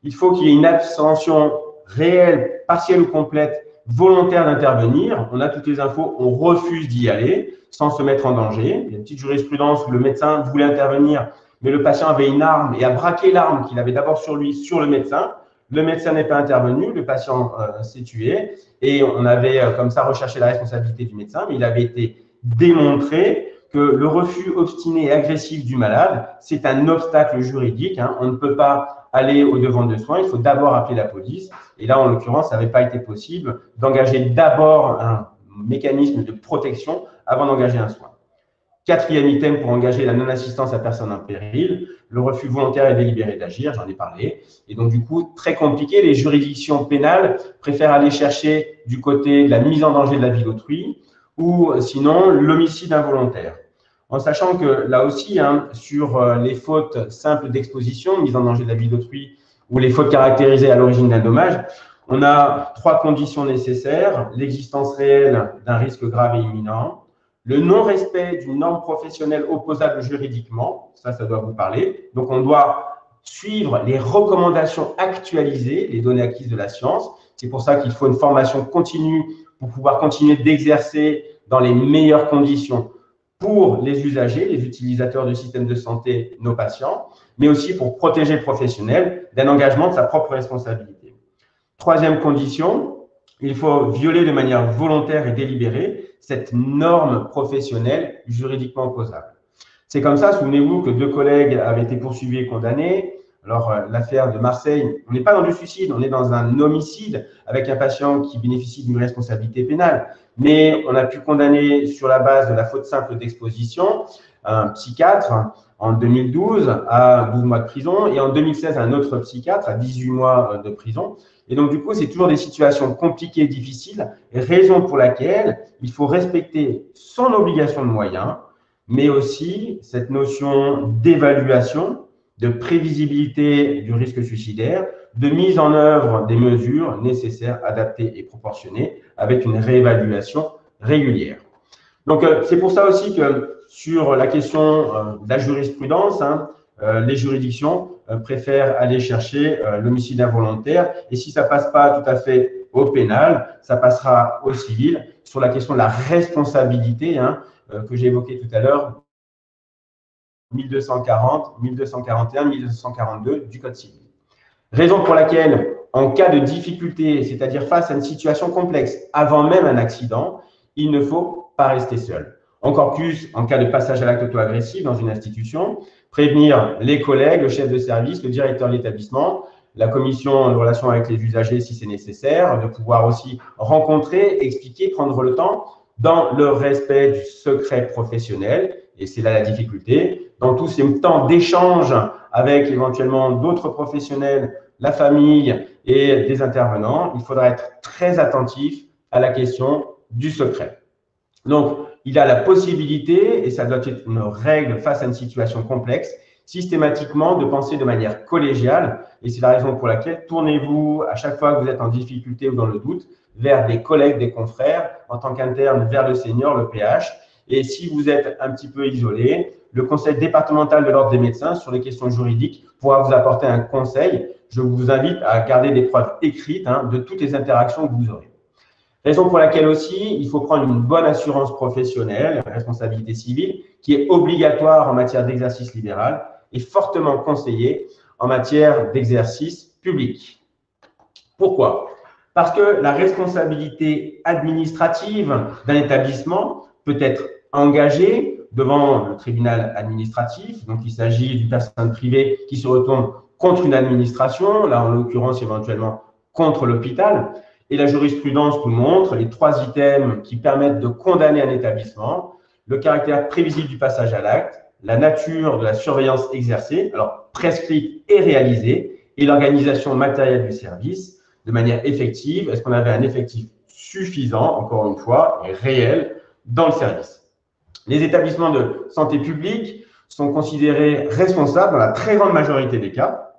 Speaker 1: Il faut qu'il y ait une abstention réelle, partielle ou complète, volontaire d'intervenir. On a toutes les infos, on refuse d'y aller sans se mettre en danger. Il y a une petite jurisprudence où le médecin voulait intervenir, mais le patient avait une arme et a braqué l'arme qu'il avait d'abord sur lui, sur le médecin. Le médecin n'est pas intervenu, le patient s'est tué et on avait comme ça recherché la responsabilité du médecin, mais il avait été démontré que le refus obstiné et agressif du malade, c'est un obstacle juridique. On ne peut pas aller au-devant de soins, il faut d'abord appeler la police. Et là, en l'occurrence, ça n'avait pas été possible d'engager d'abord un mécanisme de protection avant d'engager un soin. 4e item pour engager la non-assistance à personne en péril, le refus volontaire et délibéré d'agir, j'en ai parlé. Et donc, du coup, très compliqué, les juridictions pénales préfèrent aller chercher du côté de la mise en danger de la vie d'autrui ou sinon l'homicide involontaire. En sachant que là aussi, sur les fautes simples d'exposition, mise en danger de la vie d'autrui ou les fautes caractérisées à l'origine d'un dommage, on a 3 conditions nécessaires, l'existence réelle d'un risque grave et imminent, le non-respect d'une norme professionnelle opposable juridiquement, ça doit vous parler. Donc, on doit suivre les recommandations actualisées, les données acquises de la science. C'est pour ça qu'il faut une formation continue pour pouvoir continuer d'exercer dans les meilleures conditions pour les usagers, les utilisateurs du système de santé, nos patients, mais aussi pour protéger le professionnel d'un engagement de sa propre responsabilité. 3e condition, il faut violer de manière volontaire et délibérée cette norme professionnelle juridiquement opposable. C'est comme ça, souvenez-vous que 2 collègues avaient été poursuivis et condamnés. Alors, l'affaire de Marseille, on n'est pas dans du suicide, on est dans un homicide avec un patient qui bénéficie d'une responsabilité pénale. Mais on a pu condamner sur la base de la faute simple d'exposition un psychiatre en 2012 à 12 mois de prison et en 2016 un autre psychiatre à 18 mois de prison. Et donc, du coup, c'est toujours des situations compliquées et difficiles, raison pour laquelle il faut respecter son obligation de moyens, mais aussi cette notion d'évaluation, de prévisibilité du risque suicidaire, de mise en œuvre des mesures nécessaires, adaptées et proportionnées, avec une réévaluation régulière. Donc, c'est pour ça aussi que sur la question de la jurisprudence, les juridictions préfèrent aller chercher l'homicide involontaire. Et si ça ne passe pas tout à fait au pénal, ça passera au civil sur la question de la responsabilité que j'ai évoquée tout à l'heure, 1240, 1241, 1242 du Code civil. Raison pour laquelle, en cas de difficulté, c'est-à-dire face à une situation complexe, avant même un accident, il ne faut pas rester seul. Encore plus en cas de passage à l'acte auto-agressif dans une institution, prévenir les collègues, le chef de service, le directeur de l'établissement, la commission de relations avec les usagers si c'est nécessaire, de pouvoir aussi rencontrer, expliquer, prendre le temps dans le respect du secret professionnel, et c'est là la difficulté, dans tous ces temps d'échange avec éventuellement d'autres professionnels, la famille et des intervenants, il faudra être très attentif à la question du secret. Donc, il a la possibilité, et ça doit être une règle face à une situation complexe, systématiquement de penser de manière collégiale, et c'est la raison pour laquelle tournez-vous à chaque fois que vous êtes en difficulté ou dans le doute vers des collègues, des confrères, en tant qu'interne vers le senior, le PH, et si vous êtes un petit peu isolé, le conseil départemental de l'ordre des médecins sur les questions juridiques pourra vous apporter un conseil. Je vous invite à garder des preuves écrites de toutes les interactions que vous aurez. Raison pour laquelle aussi, il faut prendre une bonne assurance professionnelle, responsabilité civile, qui est obligatoire en matière d'exercice libéral et fortement conseillée en matière d'exercice public. Pourquoi? Parce que la responsabilité administrative d'un établissement peut être engagée devant le tribunal administratif. Donc, il s'agit d'une personne privée qui se retourne contre une administration, là en l'occurrence éventuellement contre l'hôpital. Et la jurisprudence nous montre les 3 items qui permettent de condamner un établissement: le caractère prévisible du passage à l'acte, la nature de la surveillance exercée, alors prescrite et réalisée, et l'organisation matérielle du service de manière effective. Est-ce qu'on avait un effectif suffisant, encore une fois, et réel dans le service? Les établissements de santé publique sont considérés responsables dans la très grande majorité des cas,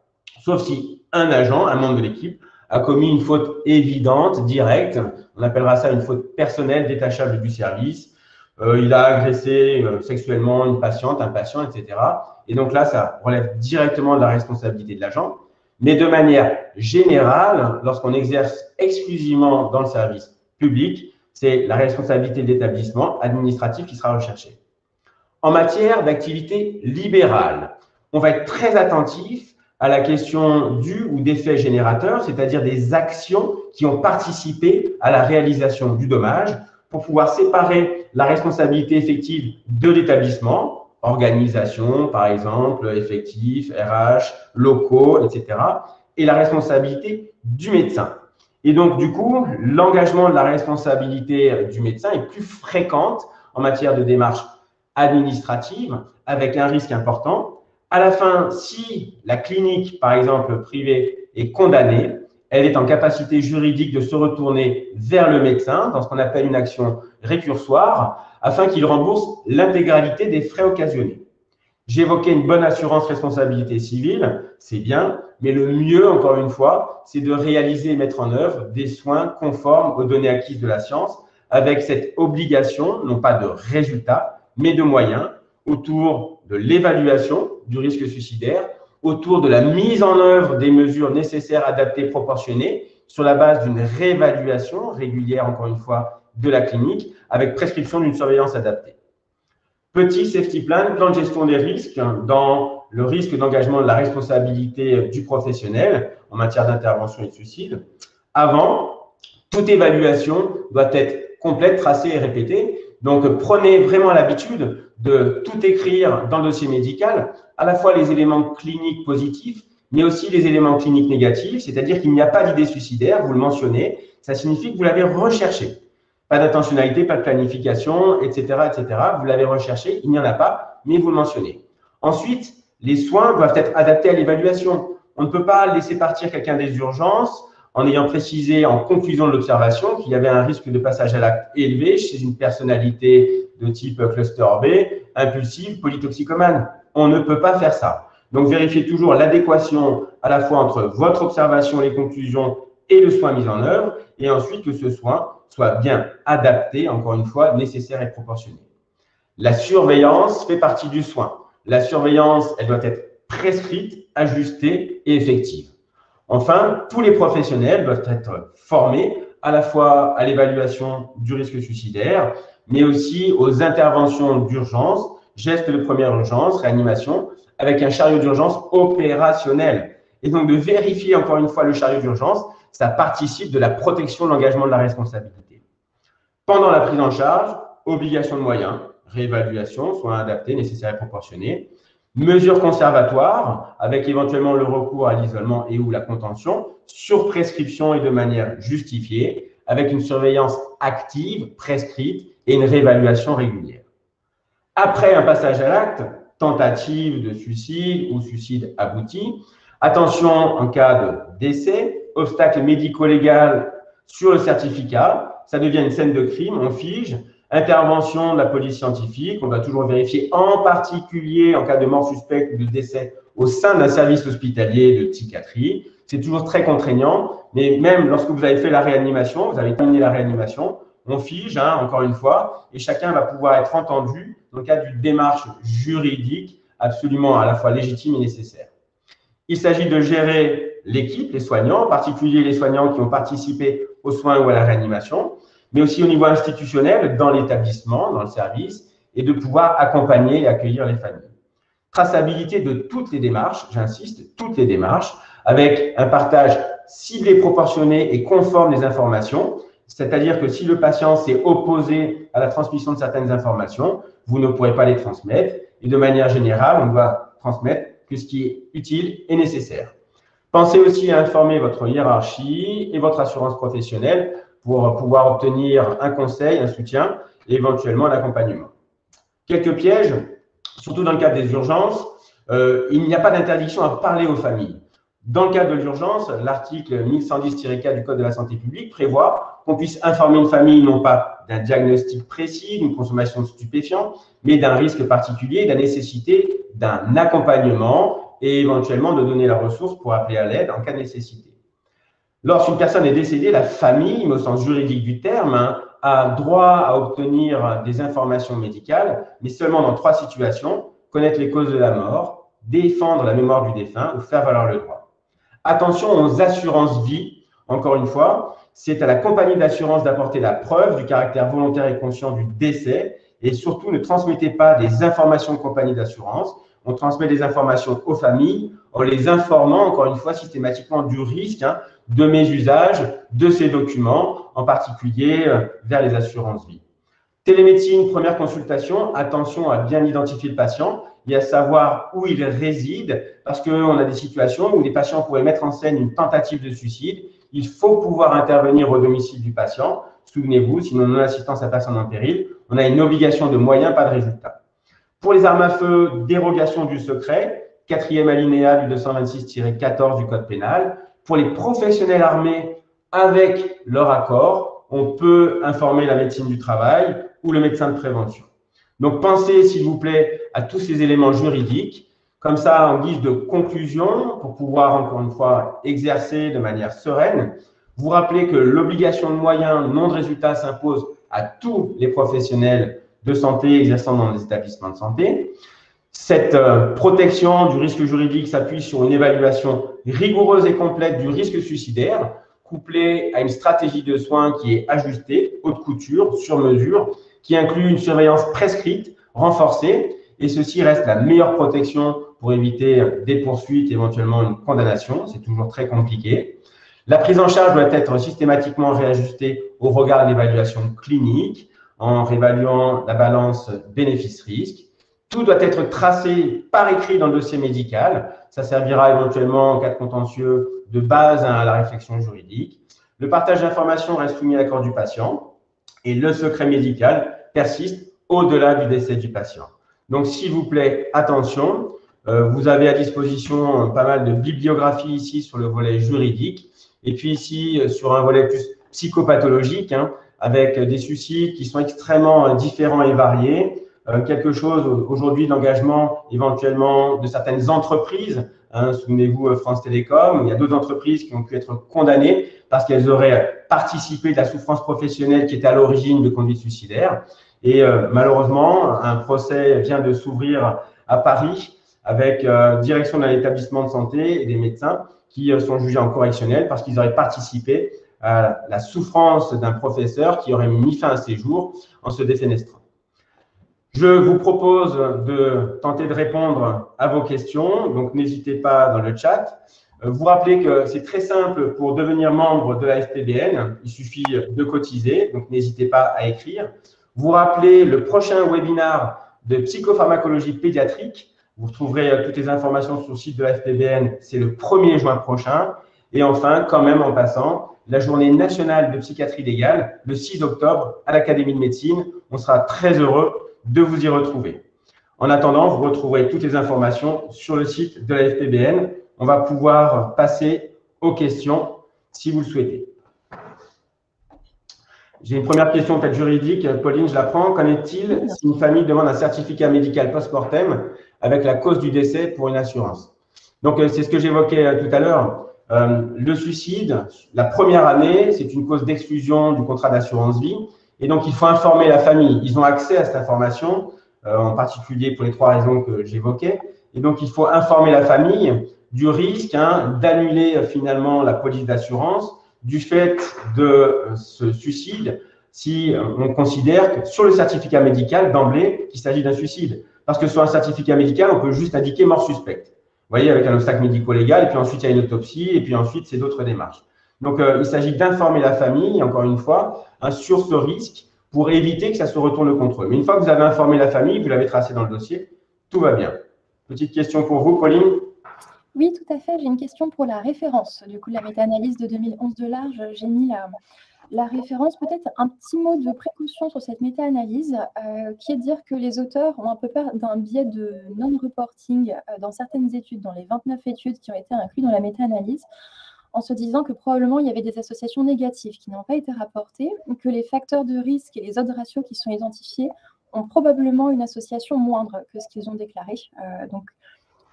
Speaker 1: sauf si un agent, un membre de l'équipe, a commis une faute évidente, directe, on appellera ça une faute personnelle détachable du service, il a agressé sexuellement une patiente, un patient, etc. Et donc là, ça relève directement de la responsabilité de l'agent. Mais de manière générale, lorsqu'on exerce exclusivement dans le service public, c'est la responsabilité de l'établissement administratif qui sera recherchée. En matière d'activité libérale, on va être très attentif à la question du ou des faits générateurs, c'est-à-dire des actions qui ont participé à la réalisation du dommage, pour pouvoir séparer la responsabilité effective de l'établissement, organisation par exemple, effectifs, RH, locaux, etc., et la responsabilité du médecin. Et donc, du coup, l'engagement de la responsabilité du médecin est plus fréquente en matière de démarche administrative, avec un risque important. À la fin, si la clinique, par exemple, privée, est condamnée, elle est en capacité juridique de se retourner vers le médecin dans ce qu'on appelle une action récursoire, afin qu'il rembourse l'intégralité des frais occasionnés. J'évoquais une bonne assurance responsabilité civile, c'est bien, mais le mieux, encore une fois, c'est de réaliser et mettre en œuvre des soins conformes aux données acquises de la science, avec cette obligation, non pas de résultat, mais de moyens, autour de l'évaluation du risque suicidaire, autour de la mise en œuvre des mesures nécessaires, adaptées, proportionnées, sur la base d'une réévaluation régulière, encore une fois, de la clinique, avec prescription d'une surveillance adaptée. Petit safety plan, plan de gestion des risques, dans le risque d'engagement de la responsabilité du professionnel en matière d'intervention et de suicide. Avant, toute évaluation doit être complète, tracée et répétée. Donc, prenez vraiment l'habitude de tout écrire dans le dossier médical, à la fois les éléments cliniques positifs, mais aussi les éléments cliniques négatifs, c'est-à-dire qu'il n'y a pas d'idée suicidaire, vous le mentionnez, ça signifie que vous l'avez recherché. Pas d'intentionnalité, pas de planification, etc., etc. Vous l'avez recherché, il n'y en a pas, mais vous le mentionnez. Ensuite, les soins doivent être adaptés à l'évaluation. On ne peut pas laisser partir quelqu'un des urgences en ayant précisé en conclusion de l'observation qu'il y avait un risque de passage à l'acte élevé chez une personnalité de type cluster B, impulsive, polytoxicomane. On ne peut pas faire ça. Donc, vérifiez toujours l'adéquation à la fois entre votre observation, les conclusions et le soin mis en œuvre, et ensuite que ce soin soit bien adapté, encore une fois, nécessaire et proportionné. La surveillance fait partie du soin. La surveillance, elle doit être prescrite, ajustée et effective. Enfin, tous les professionnels doivent être formés à la fois à l'évaluation du risque suicidaire, mais aussi aux interventions d'urgence, gestes de première urgence, réanimation, avec un chariot d'urgence opérationnel. Et donc, de vérifier encore une fois le chariot d'urgence, ça participe de la protection de l'engagement de la responsabilité. Pendant la prise en charge, obligation de moyens, réévaluation, soins adaptés, nécessaires et proportionnés, mesures conservatoires, avec éventuellement le recours à l'isolement et ou la contention, sur prescription et de manière justifiée, avec une surveillance active, prescrite et une réévaluation régulière. Après un passage à l'acte, tentative de suicide ou suicide abouti, attention en cas de décès, obstacle médico-légal sur le certificat, ça devient une scène de crime, on fige, intervention de la police scientifique, on va toujours vérifier en particulier en cas de mort suspecte ou de décès au sein d'un service hospitalier de psychiatrie. C'est toujours très contraignant, mais même lorsque vous avez fait la réanimation, vous avez terminé la réanimation, on fige, encore une fois, et chacun va pouvoir être entendu dans le cadre d'une démarche juridique absolument à la fois légitime et nécessaire. Il s'agit de gérer l'équipe, les soignants, en particulier les soignants qui ont participé aux soins ou à la réanimation, mais aussi au niveau institutionnel, dans l'établissement, dans le service, et de pouvoir accompagner et accueillir les familles. Traçabilité de toutes les démarches, j'insiste, toutes les démarches, avec un partage ciblé, proportionné et conforme des informations, c'est-à-dire que si le patient s'est opposé à la transmission de certaines informations, vous ne pourrez pas les transmettre, et de manière générale, on doit transmettre que ce qui est utile et nécessaire. Pensez aussi à informer votre hiérarchie et votre assurance professionnelle pour pouvoir obtenir un conseil, un soutien et éventuellement un accompagnement. Quelques pièges, surtout dans le cadre des urgences, il n'y a pas d'interdiction à parler aux familles. Dans le cadre de l'urgence, l'article 1110-4 du Code de la santé publique prévoit qu'on puisse informer une famille non pas d'un diagnostic précis, d'une consommation de stupéfiants, mais d'un risque particulier, de la nécessité d'un accompagnement et éventuellement de donner la ressource pour appeler à l'aide en cas de nécessité. Lorsqu'une personne est décédée, la famille, au sens juridique du terme, a droit à obtenir des informations médicales, mais seulement dans 3 situations: connaître les causes de la mort, défendre la mémoire du défunt ou faire valoir le droit. Attention aux assurances vie, encore une fois, c'est à la compagnie d'assurance d'apporter la preuve du caractère volontaire et conscient du décès, et surtout ne transmettez pas des informations de compagnie d'assurance. On transmet des informations aux familles en les informant, encore une fois, systématiquement du risque de mésusage de ces documents, en particulier vers les assurances vie. Télémédecine, première consultation, attention à bien identifier le patient et à savoir où il réside, parce qu'on a des situations où les patients pourraient mettre en scène une tentative de suicide. Il faut pouvoir intervenir au domicile du patient. Souvenez-vous, sinon non-assistance à personne en péril, on a une obligation de moyens, pas de résultat. Pour les armes à feu, dérogation du secret, 4e alinéa du 226-14 du Code pénal. Pour les professionnels armés, avec leur accord, on peut informer la médecine du travail ou le médecin de prévention. Donc, pensez, s'il vous plaît, à tous ces éléments juridiques, comme ça, en guise de conclusion, pour pouvoir, encore une fois, exercer de manière sereine. Vous rappelez que l'obligation de moyens, non de résultats, s'impose à tous les professionnels de santé exerçant dans les établissements de santé. Cette protection du risque juridique s'appuie sur une évaluation rigoureuse et complète du risque suicidaire, couplée à une stratégie de soins qui est ajustée, haute couture, sur mesure, qui inclut une surveillance prescrite, renforcée, et ceci reste la meilleure protection pour éviter des poursuites, éventuellement une condamnation. C'est toujours très compliqué. La prise en charge doit être systématiquement réajustée au regard de l'évaluation clinique, en réévaluant la balance bénéfice-risque. Tout doit être tracé par écrit dans le dossier médical. Ça servira éventuellement en cas de contentieux de base à la réflexion juridique. Le partage d'informations reste soumis à l'accord du patient et le secret médical persiste au-delà du décès du patient. Donc, s'il vous plaît, attention, vous avez à disposition pas mal de bibliographie ici sur le volet juridique et puis ici sur un volet plus psychopathologique, avec des suicides qui sont extrêmement différents et variés. Quelque chose aujourd'hui d'engagement éventuellement de certaines entreprises. Souvenez-vous, France Télécom, il y a d'autres entreprises qui ont pu être condamnées parce qu'elles auraient participé de la souffrance professionnelle qui était à l'origine de conduite suicidaire. Et malheureusement, un procès vient de s'ouvrir à Paris avec direction d'un établissement de santé et des médecins qui sont jugés en correctionnel parce qu'ils auraient participé à la souffrance d'un professeur qui aurait mis fin à ses jours en se défenestrant. Je vous propose de tenter de répondre à vos questions, donc n'hésitez pas dans le chat. Vous rappelez que c'est très simple pour devenir membre de la FPBN, il suffit de cotiser, donc n'hésitez pas à écrire. Vous rappelez le prochain webinaire de psychopharmacologie pédiatrique. Vous retrouverez toutes les informations sur le site de la FPBN, c'est le 1er juin prochain. Et enfin, quand même en passant, la journée nationale de psychiatrie légale, le 6 octobre, à l'Académie de médecine, On sera très heureux de vous y retrouver. En attendant, vous retrouverez toutes les informations sur le site de la FPBN. On va pouvoir passer aux questions si vous le souhaitez. J'ai une première question peut-être juridique. Pauline, je la prends. Qu'en est-il si une famille demande un certificat médical post-mortem avec la cause du décès pour une assurance? Donc, c'est ce que j'évoquais tout à l'heure. Le suicide, la première année, c'est une cause d'exclusion du contrat d'assurance vie. Et donc, il faut informer la famille. Ils ont accès à cette information, en particulier pour les 3 raisons que j'évoquais. Et donc, il faut informer la famille du risque d'annuler finalement la police d'assurance du fait de ce suicide si on considère que sur le certificat médical d'emblée qu'il s'agit d'un suicide. Parce que sur un certificat médical, on peut juste indiquer mort suspecte. Vous voyez, avec un obstacle médico-légal, et puis ensuite il y a une autopsie, et puis ensuite c'est d'autres démarches. Donc il s'agit d'informer la famille, encore une fois, sur ce risque pour éviter que ça se retourne contre eux. Mais une fois que vous avez informé la famille, vous l'avez tracé dans le dossier, tout va bien. Petite question pour vous, Pauline?
Speaker 2: Oui, tout à fait. J'ai une question pour la référence. Du coup, la méta-analyse de 2011 de Large, j'ai mis la référence. Peut-être un petit mot de précaution sur cette méta-analyse, qui est de dire que les auteurs ont un peu peur d'un biais de non-reporting dans certaines études, dans les 29 études qui ont été incluses dans la méta-analyse, en se disant que probablement il y avait des associations négatives qui n'ont pas été rapportées, que les facteurs de risque et les autres ratios qui sont identifiés ont probablement une association moindre que ce qu'ils ont déclaré. Donc,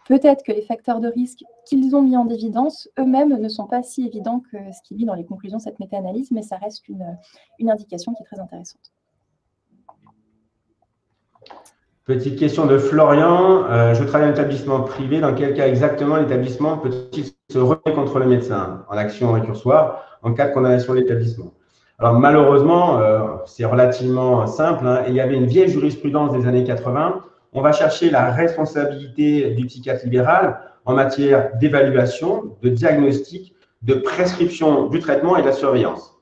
Speaker 2: peut-être que les facteurs de risque qu'ils ont mis en évidence, eux-mêmes, ne sont pas si évidents que ce qui est dit dans les conclusions de cette méta-analyse, mais ça reste une indication qui est très intéressante.
Speaker 1: Petite question de Florian. Je travaille en établissement privé. Dans quel cas exactement l'établissement peut-il se rebeller contre le médecin en action récursoire en cas de condamnation de l'établissement? Alors malheureusement, c'est relativement simple. Et il y avait une vieille jurisprudence des années 80. On va chercher la responsabilité du psychiatre libéral en matière d'évaluation, de diagnostic, de prescription du traitement et de la surveillance.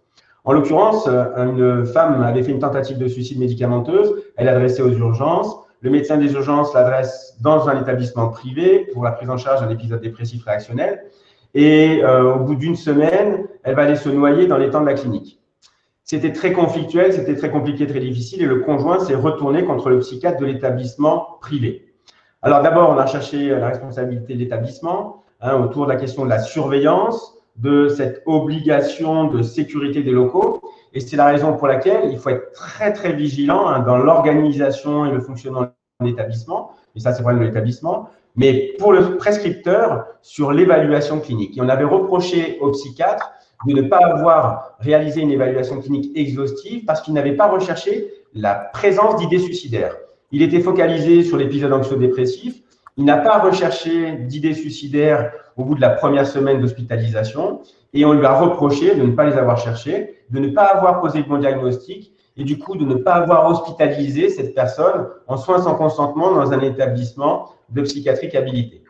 Speaker 1: En l'occurrence, une femme avait fait une tentative de suicide médicamenteuse. Elle adressait aux urgences. Le médecin des urgences l'adresse dans un établissement privé pour la prise en charge d'un épisode dépressif réactionnel. Et au bout d'une semaine, elle va aller se noyer dans l'étang de la clinique. C'était très conflictuel, c'était très compliqué, très difficile, et le conjoint s'est retourné contre le psychiatre de l'établissement privé. Alors d'abord, on a cherché la responsabilité de l'établissement autour de la question de la surveillance, de cette obligation de sécurité des locaux, et c'est la raison pour laquelle il faut être très très vigilant dans l'organisation et le fonctionnement de l'établissement, et ça c'est le problème de l'établissement, mais pour le prescripteur sur l'évaluation clinique. Et on avait reproché au psychiatre de ne pas avoir réalisé une évaluation clinique exhaustive parce qu'il n'avait pas recherché la présence d'idées suicidaires. Il était focalisé sur l'épisode anxio-dépressif, il n'a pas recherché d'idées suicidaires au bout de la première semaine d'hospitalisation et on lui a reproché de ne pas les avoir cherchées, de ne pas avoir posé le bon diagnostic et du coup de ne pas avoir hospitalisé cette personne en soins sans consentement dans un établissement de psychiatrique habilité.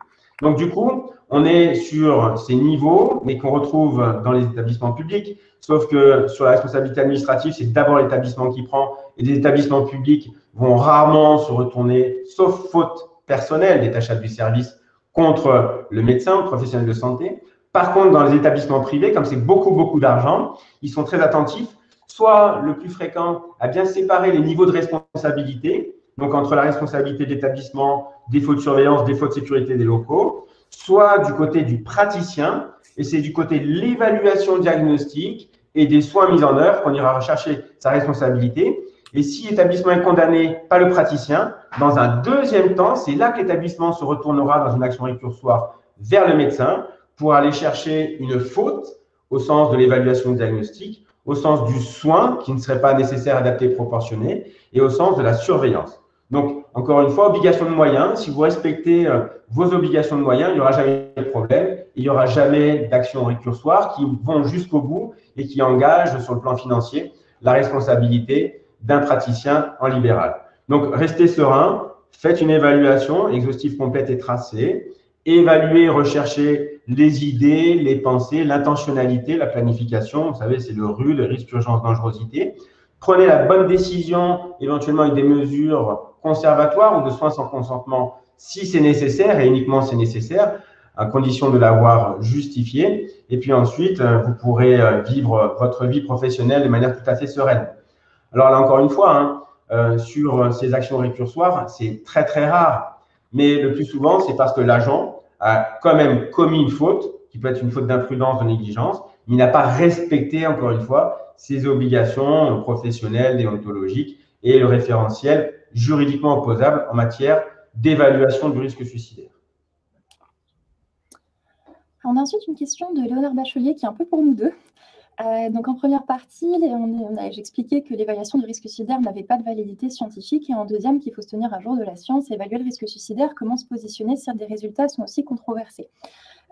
Speaker 1: Donc du coup, on est sur ces niveaux, mais qu'on retrouve dans les établissements publics, sauf que sur la responsabilité administrative, c'est d'abord l'établissement qui prend, et les établissements publics vont rarement se retourner, sauf faute personnelle des tâches du service, contre le médecin, le professionnel de santé. Par contre, dans les établissements privés, comme c'est beaucoup d'argent, ils sont très attentifs, soit le plus fréquent, à bien séparer les niveaux de responsabilité, donc entre la responsabilité de l'établissement, défaut de surveillance, défaut de sécurité des locaux, soit du côté du praticien, et c'est du côté de l'évaluation diagnostique et des soins mis en œuvre qu'on ira rechercher sa responsabilité. Et si l'établissement est condamné par le praticien, dans un deuxième temps, c'est là que l'établissement se retournera dans une action récursoire vers le médecin pour aller chercher une faute au sens de l'évaluation diagnostique, au sens du soin qui ne serait pas nécessaire, adapté, proportionné, et au sens de la surveillance. Donc, encore une fois, obligation de moyens. Si vous respectez vos obligations de moyens, il n'y aura jamais de problème. Il n'y aura jamais d'actions récursoires qui vont jusqu'au bout et qui engagent sur le plan financier la responsabilité d'un praticien en libéral. Donc, restez serein, faites une évaluation exhaustive, complète et tracée. Évaluez, recherchez les idées, les pensées, l'intentionnalité, la planification. Vous savez, c'est le RU, le risque, urgence, dangerosité. Prenez la bonne décision, éventuellement avec des mesures conservatoires ou de soins sans consentement, si c'est nécessaire, et uniquement c'est nécessaire, à condition de l'avoir justifié. Et puis ensuite, vous pourrez vivre votre vie professionnelle de manière tout à fait sereine. Alors là, encore une fois, sur ces actions récursoires, c'est très, très rare. Mais le plus souvent, c'est parce que l'agent a quand même commis une faute, qui peut être une faute d'imprudence, de négligence, mais il n'a pas respecté, encore une fois, ses obligations professionnelles, déontologiques et le référentiel juridiquement opposable en matière d'évaluation du risque suicidaire.
Speaker 2: On a ensuite une question de Léonard Bachelier qui est un peu pour nous deux. Donc en première partie, j'expliquais que l'évaluation du risque suicidaire n'avait pas de validité scientifique, et en deuxième qu'il faut se tenir à jour de la science, évaluer le risque suicidaire, comment se positionner si des résultats sont aussi controversés.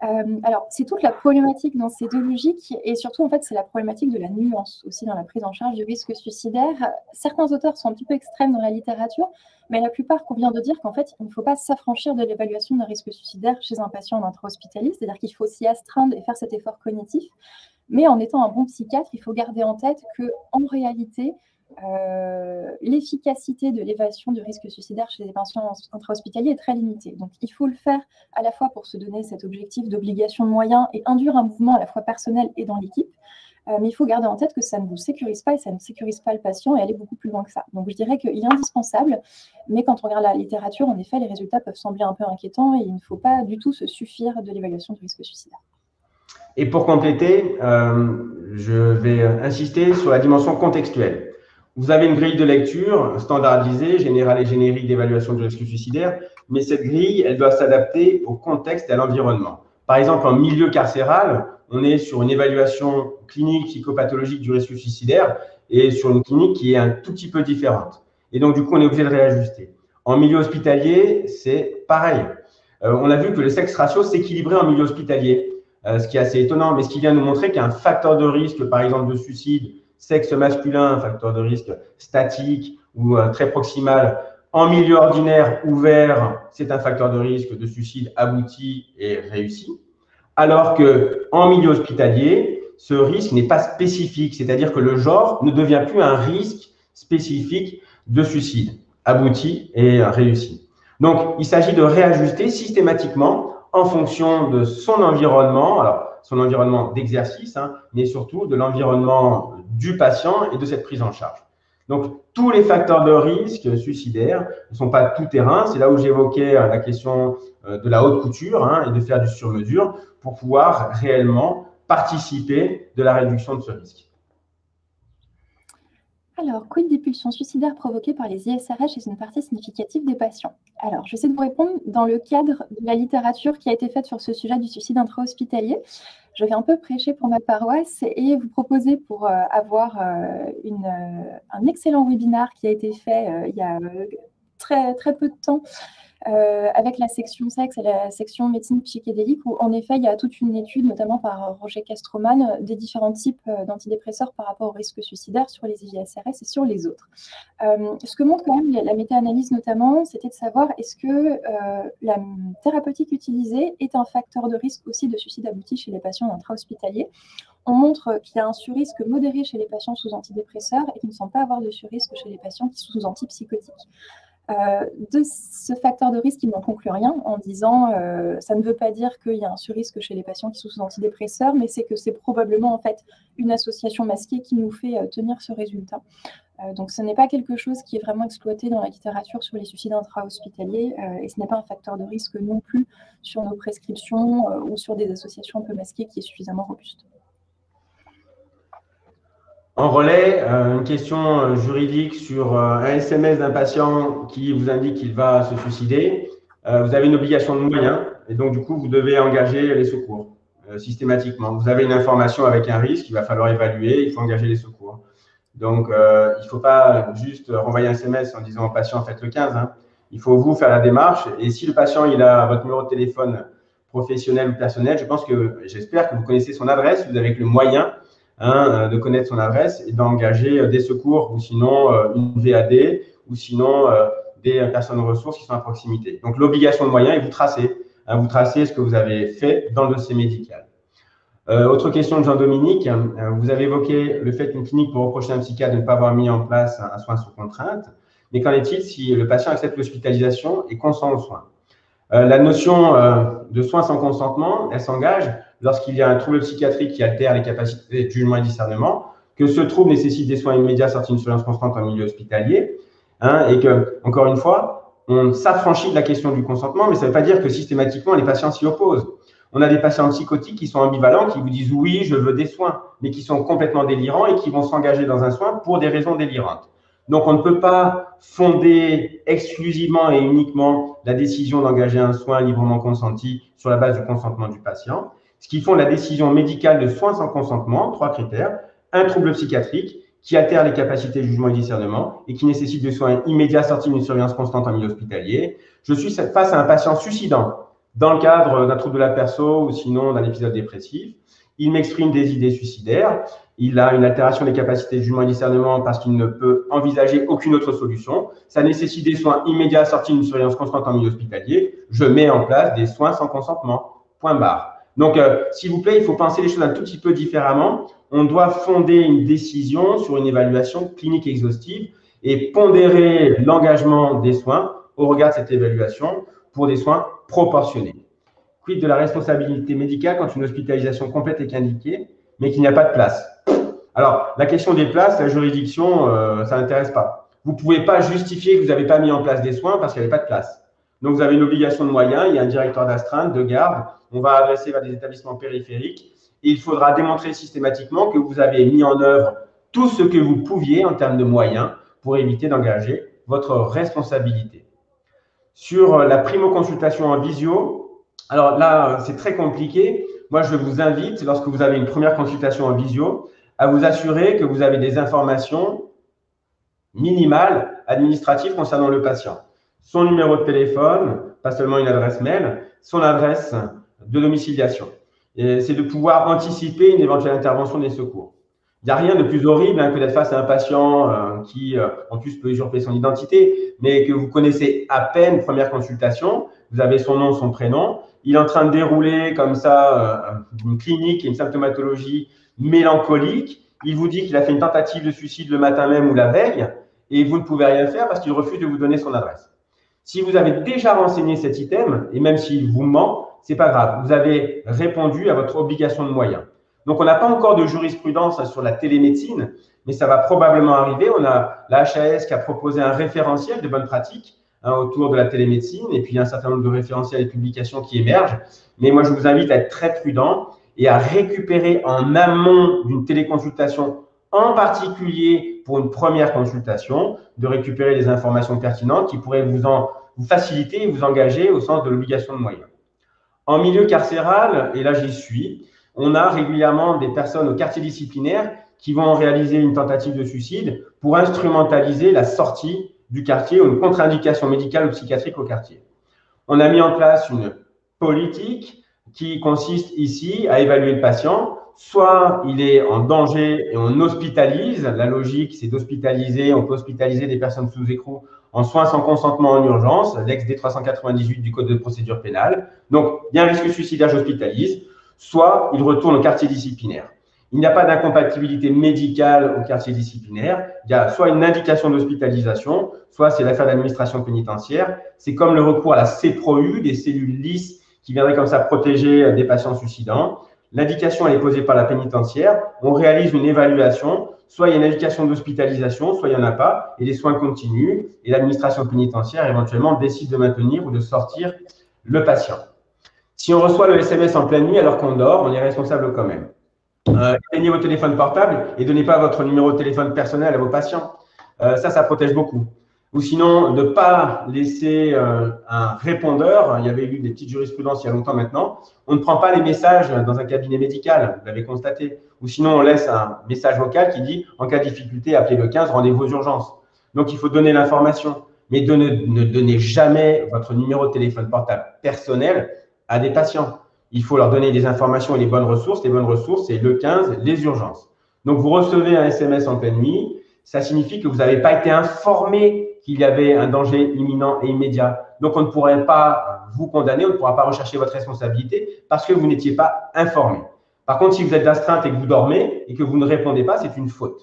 Speaker 2: Alors, c'est toute la problématique dans ces deux logiques, et surtout, en fait, c'est la problématique de la nuance aussi dans la prise en charge du risque suicidaire. Certains auteurs sont un petit peu extrêmes dans la littérature, mais la plupart convient de dire qu'en fait, il ne faut pas s'affranchir de l'évaluation d'un risque suicidaire chez un patient en intra-hospitalier, c'est-à-dire qu'il faut s'y astreindre et faire cet effort cognitif. Mais en étant un bon psychiatre, il faut garder en tête qu'en réalité, l'efficacité de l'évaluation du risque suicidaire chez les patients intra-hospitaliers est très limitée. Donc, il faut le faire à la fois pour se donner cet objectif d'obligation de moyens et induire un mouvement à la fois personnel et dans l'équipe. Mais il faut garder en tête que ça ne vous sécurise pas et ça ne sécurise pas le patient et aller beaucoup plus loin que ça. Donc, je dirais qu'il est indispensable, mais quand on regarde la littérature, en effet, les résultats peuvent sembler un peu inquiétants et il ne faut pas du tout se suffire de l'évaluation du risque suicidaire.
Speaker 1: Et pour compléter, je vais insister sur la dimension contextuelle. Vous avez une grille de lecture standardisée, générale et générique d'évaluation du risque suicidaire, mais cette grille, elle doit s'adapter au contexte et à l'environnement. Par exemple, en milieu carcéral, on est sur une évaluation clinique psychopathologique du risque suicidaire et sur une clinique qui est un tout petit peu différente. Et donc, du coup, on est obligé de réajuster. En milieu hospitalier, c'est pareil. On a vu que le sexe ratio s'équilibrait en milieu hospitalier, ce qui est assez étonnant, mais ce qui vient nous montrer qu'il y a un facteur de risque, par exemple, de suicide, sexe masculin, un facteur de risque statique ou très proximal. En milieu ordinaire ouvert, c'est un facteur de risque de suicide abouti et réussi. Alors qu'en milieu hospitalier, ce risque n'est pas spécifique, c'est-à-dire que le genre ne devient plus un risque spécifique de suicide abouti et réussi. Donc, il s'agit de réajuster systématiquement en fonction de son environnement, alors son environnement d'exercice, mais surtout de l'environnement du patient et de cette prise en charge. Donc, tous les facteurs de risque suicidaire ne sont pas tout terrain. C'est là où j'évoquais la question de la haute couture et de faire du sur-mesure pour pouvoir réellement participer de la réduction de ce risque.
Speaker 2: Alors, quid des pulsions suicidaires provoquées par les ISRH chez une partie significative des patients? Alors, je vais essayer de vous répondre dans le cadre de la littérature qui a été faite sur ce sujet du suicide intra-hospitalier. Je vais un peu prêcher pour ma paroisse et vous proposer, pour avoir un excellent webinaire qui a été fait il y a très peu de temps, avec la section sexe et la section médecine psychédélique, où en effet il y a toute une étude, notamment par Roger Castroman, des différents types d'antidépresseurs par rapport au risque suicidaire sur les ISRS et sur les autres. Ce que montre quand même la méta-analyse notamment, c'était de savoir est-ce que la thérapeutique utilisée est un facteur de risque aussi de suicide abouti chez les patients intra-hospitaliers. On montre qu'il y a un surrisque modéré chez les patients sous antidépresseurs et qu'il ne semble pas avoir de surrisque chez les patients qui sont sous antipsychotiques. De ce facteur de risque, il n'en conclut rien en disant ça ne veut pas dire qu'il y a un surrisque chez les patients qui sont sous antidépresseurs, mais c'est que c'est probablement en fait une association masquée qui nous fait tenir ce résultat. Donc ce n'est pas quelque chose qui est vraiment exploité dans la littérature sur les suicides intra-hospitaliers et ce n'est pas un facteur de risque non plus sur nos prescriptions ou sur des associations un peu masquées qui est suffisamment robuste.
Speaker 1: En relais, une question juridique sur un SMS d'un patient qui vous indique qu'il va se suicider. Vous avez une obligation de moyens et donc du coup, vous devez engager les secours systématiquement. Vous avez une information avec un risque, il va falloir évaluer, il faut engager les secours. Donc, il ne faut pas juste renvoyer un SMS en disant au patient faites le 15. Il faut vous faire la démarche et si le patient il a votre numéro de téléphone professionnel ou personnel, j'espère que vous connaissez son adresse, vous avez le moyen de connaître son adresse et d'engager des secours ou sinon une VAD ou sinon des personnes ressources qui sont à proximité. Donc, l'obligation de moyens est vous tracez. Vous tracez ce que vous avez fait dans le dossier médical. Autre question de Jean-Dominique. Vous avez évoqué le fait qu'une clinique peut reprocher à un psychiatre de ne pas avoir mis en place un soin sous contrainte. Mais qu'en est-il si le patient accepte l'hospitalisation et consent au soin? La notion de soins sans consentement, elle s'engage lorsqu'il y a un trouble psychiatrique qui altère les capacités de jugement et discernement, que ce trouble nécessite des soins immédiats sortis d'une surveillance constante en milieu hospitalier, hein, et que, encore une fois, on s'affranchit de la question du consentement, mais ça ne veut pas dire que systématiquement les patients s'y opposent. On a des patients psychotiques qui sont ambivalents, qui vous disent oui, je veux des soins, mais qui sont complètement délirants et qui vont s'engager dans un soin pour des raisons délirantes. Donc, on ne peut pas fonder exclusivement et uniquement la décision d'engager un soin librement consenti sur la base du consentement du patient. Ce qui font la décision médicale de soins sans consentement, 3 critères, un trouble psychiatrique qui altère les capacités de jugement et discernement et qui nécessite des soins immédiats sortis d'une surveillance constante en milieu hospitalier. Je suis face à un patient suicidant dans le cadre d'un trouble de la perso ou sinon d'un épisode dépressif. Il m'exprime des idées suicidaires. Il a une altération des capacités de jugement et discernement parce qu'il ne peut envisager aucune autre solution. Ça nécessite des soins immédiats sortis d'une surveillance constante en milieu hospitalier. Je mets en place des soins sans consentement. Point barre. Donc, s'il vous plaît, il faut penser les choses un tout petit peu différemment. On doit fonder une décision sur une évaluation clinique exhaustive et pondérer l'engagement des soins au regard de cette évaluation pour des soins proportionnés. Quid de la responsabilité médicale quand une hospitalisation complète est indiquée, mais qu'il n'y a pas de place? Alors, la question des places, la juridiction, ça n'intéresse pas. Vous ne pouvez pas justifier que vous n'avez pas mis en place des soins parce qu'il n'y avait pas de place. Donc, vous avez une obligation de moyens, il y a un directeur d'astreinte, de garde, on va adresser vers des établissements périphériques et il faudra démontrer systématiquement que vous avez mis en œuvre tout ce que vous pouviez en termes de moyens pour éviter d'engager votre responsabilité. Sur la primo-consultation en visio, alors là, c'est très compliqué. Moi, je vous invite, lorsque vous avez une première consultation en visio, à vous assurer que vous avez des informations minimales administratives concernant le patient. Son numéro de téléphone, pas seulement une adresse mail, son adresse de domiciliation. C'est de pouvoir anticiper une éventuelle intervention des secours. Il n'y a rien de plus horrible que d'être face à un patient qui, en plus, peut usurper son identité, mais que vous connaissez à peine, première consultation, vous avez son nom, son prénom, il est en train de dérouler comme ça une clinique et une symptomatologie mélancolique, il vous dit qu'il a fait une tentative de suicide le matin même ou la veille, et vous ne pouvez rien faire parce qu'il refuse de vous donner son adresse. Si vous avez déjà renseigné cet item, et même s'il vous ment, ce n'est pas grave, vous avez répondu à votre obligation de moyens. Donc, on n'a pas encore de jurisprudence sur la télémédecine, mais ça va probablement arriver. On a la HAS qui a proposé un référentiel de bonnes pratiques autour de la télémédecine, et puis il y a un certain nombre de référentiels et publications qui émergent. Mais moi, je vous invite à être très prudent et à récupérer en amont d'une téléconsultation, en particulier pour une première consultation, de récupérer des informations pertinentes qui pourraient vous faciliter et vous engager au sens de l'obligation de moyens. En milieu carcéral, et là j'y suis, on a régulièrement des personnes au quartier disciplinaire qui vont réaliser une tentative de suicide pour instrumentaliser la sortie du quartier ou une contre-indication médicale ou psychiatrique au quartier. On a mis en place une politique qui consiste ici à évaluer le patient. Soit il est en danger et on hospitalise. La logique, c'est d'hospitaliser. On peut hospitaliser des personnes sous écrou en soins sans consentement en urgence, l'ex D398 du Code de procédure pénale. Donc, il y a un risque suicidaire, j'hospitalise. Soit il retourne au quartier disciplinaire. Il n'y a pas d'incompatibilité médicale au quartier disciplinaire. Il y a soit une indication d'hospitalisation, soit c'est l'affaire d'administration pénitentiaire. C'est comme le recours à la CPROU, des cellules lisses qui viendraient comme ça protéger des patients suicidants. L'indication, elle est posée par la pénitentiaire. On réalise une évaluation. Soit il y a une indication d'hospitalisation, soit il n'y en a pas, et les soins continuent. Et l'administration pénitentiaire, éventuellement, décide de maintenir ou de sortir le patient. Si on reçoit le SMS en pleine nuit alors qu'on dort, on est responsable quand même. Éteignez vos téléphones portables et donnez pas votre numéro de téléphone personnel à vos patients. Ça protège beaucoup. Ou sinon, ne pas laisser un répondeur. Il y avait eu des petites jurisprudences il y a longtemps maintenant. On ne prend pas les messages dans un cabinet médical, vous l'avez constaté. Ou sinon, on laisse un message vocal qui dit « En cas de difficulté, appelez le 15, rendez-vous aux urgences ». Donc, il faut donner l'information. Mais ne donnez jamais votre numéro de téléphone portable personnel à des patients. Il faut leur donner des informations et les bonnes ressources. Les bonnes ressources, c'est le 15, les urgences. Donc, vous recevez un SMS en pleine nuit. Ça signifie que vous n'avez pas été informé qu'il y avait un danger imminent et immédiat. Donc, on ne pourrait pas vous condamner, on ne pourra pas rechercher votre responsabilité parce que vous n'étiez pas informé. Par contre, si vous êtes d'astreinte et que vous dormez et que vous ne répondez pas, c'est une faute.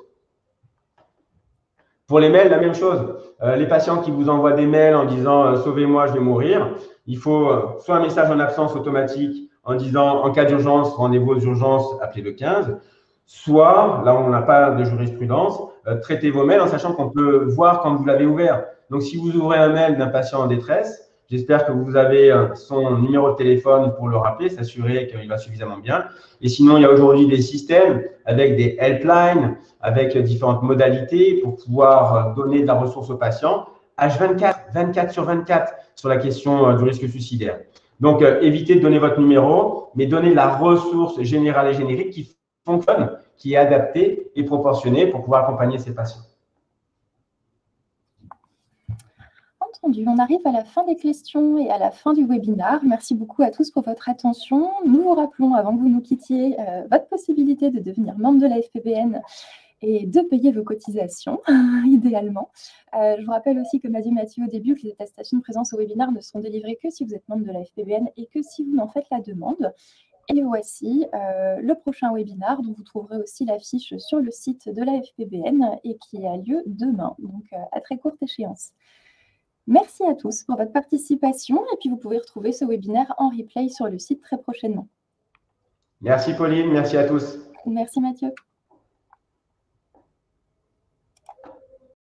Speaker 1: Pour les mails, la même chose. Les patients qui vous envoient des mails en disant « Sauvez-moi, je vais mourir », il faut soit un message en absence automatique en disant « En cas d'urgence, rendez-vous aux urgences, appelez le 15 », soit, là on n'a pas de jurisprudence, traiter vos mails en sachant qu'on peut voir quand vous l'avez ouvert. Donc, si vous ouvrez un mail d'un patient en détresse, j'espère que vous avez son numéro de téléphone pour le rappeler, s'assurer qu'il va suffisamment bien. Et sinon, il y a aujourd'hui des systèmes avec des helplines, avec différentes modalités pour pouvoir donner de la ressource aux patients. H24, 24 sur 24 sur la question du risque suicidaire. Donc, évitez de donner votre numéro, mais donnez la ressource générale et générique qui fonctionne, qui est adaptée et proportionnée pour pouvoir accompagner ces patients.
Speaker 2: Entendu. On arrive à la fin des questions et à la fin du webinaire. Merci beaucoup à tous pour votre attention. Nous vous rappelons, avant que vous nous quittiez, votre possibilité de devenir membre de la FPBN et de payer vos cotisations, idéalement. Je vous rappelle aussi, comme a dit Mathieu au début, que les attestations de présence au webinaire ne seront délivrées que si vous êtes membre de la FPBN et que si vous en faites la demande. Et voici le prochain webinaire, dont vous trouverez aussi l'affiche sur le site de la FPBN et qui a lieu demain, donc à très courte échéance. Merci à tous pour votre participation et puis vous pouvez retrouver ce webinaire en replay sur le site très prochainement.
Speaker 1: Merci Pauline, merci à tous.
Speaker 2: Merci Mathieu.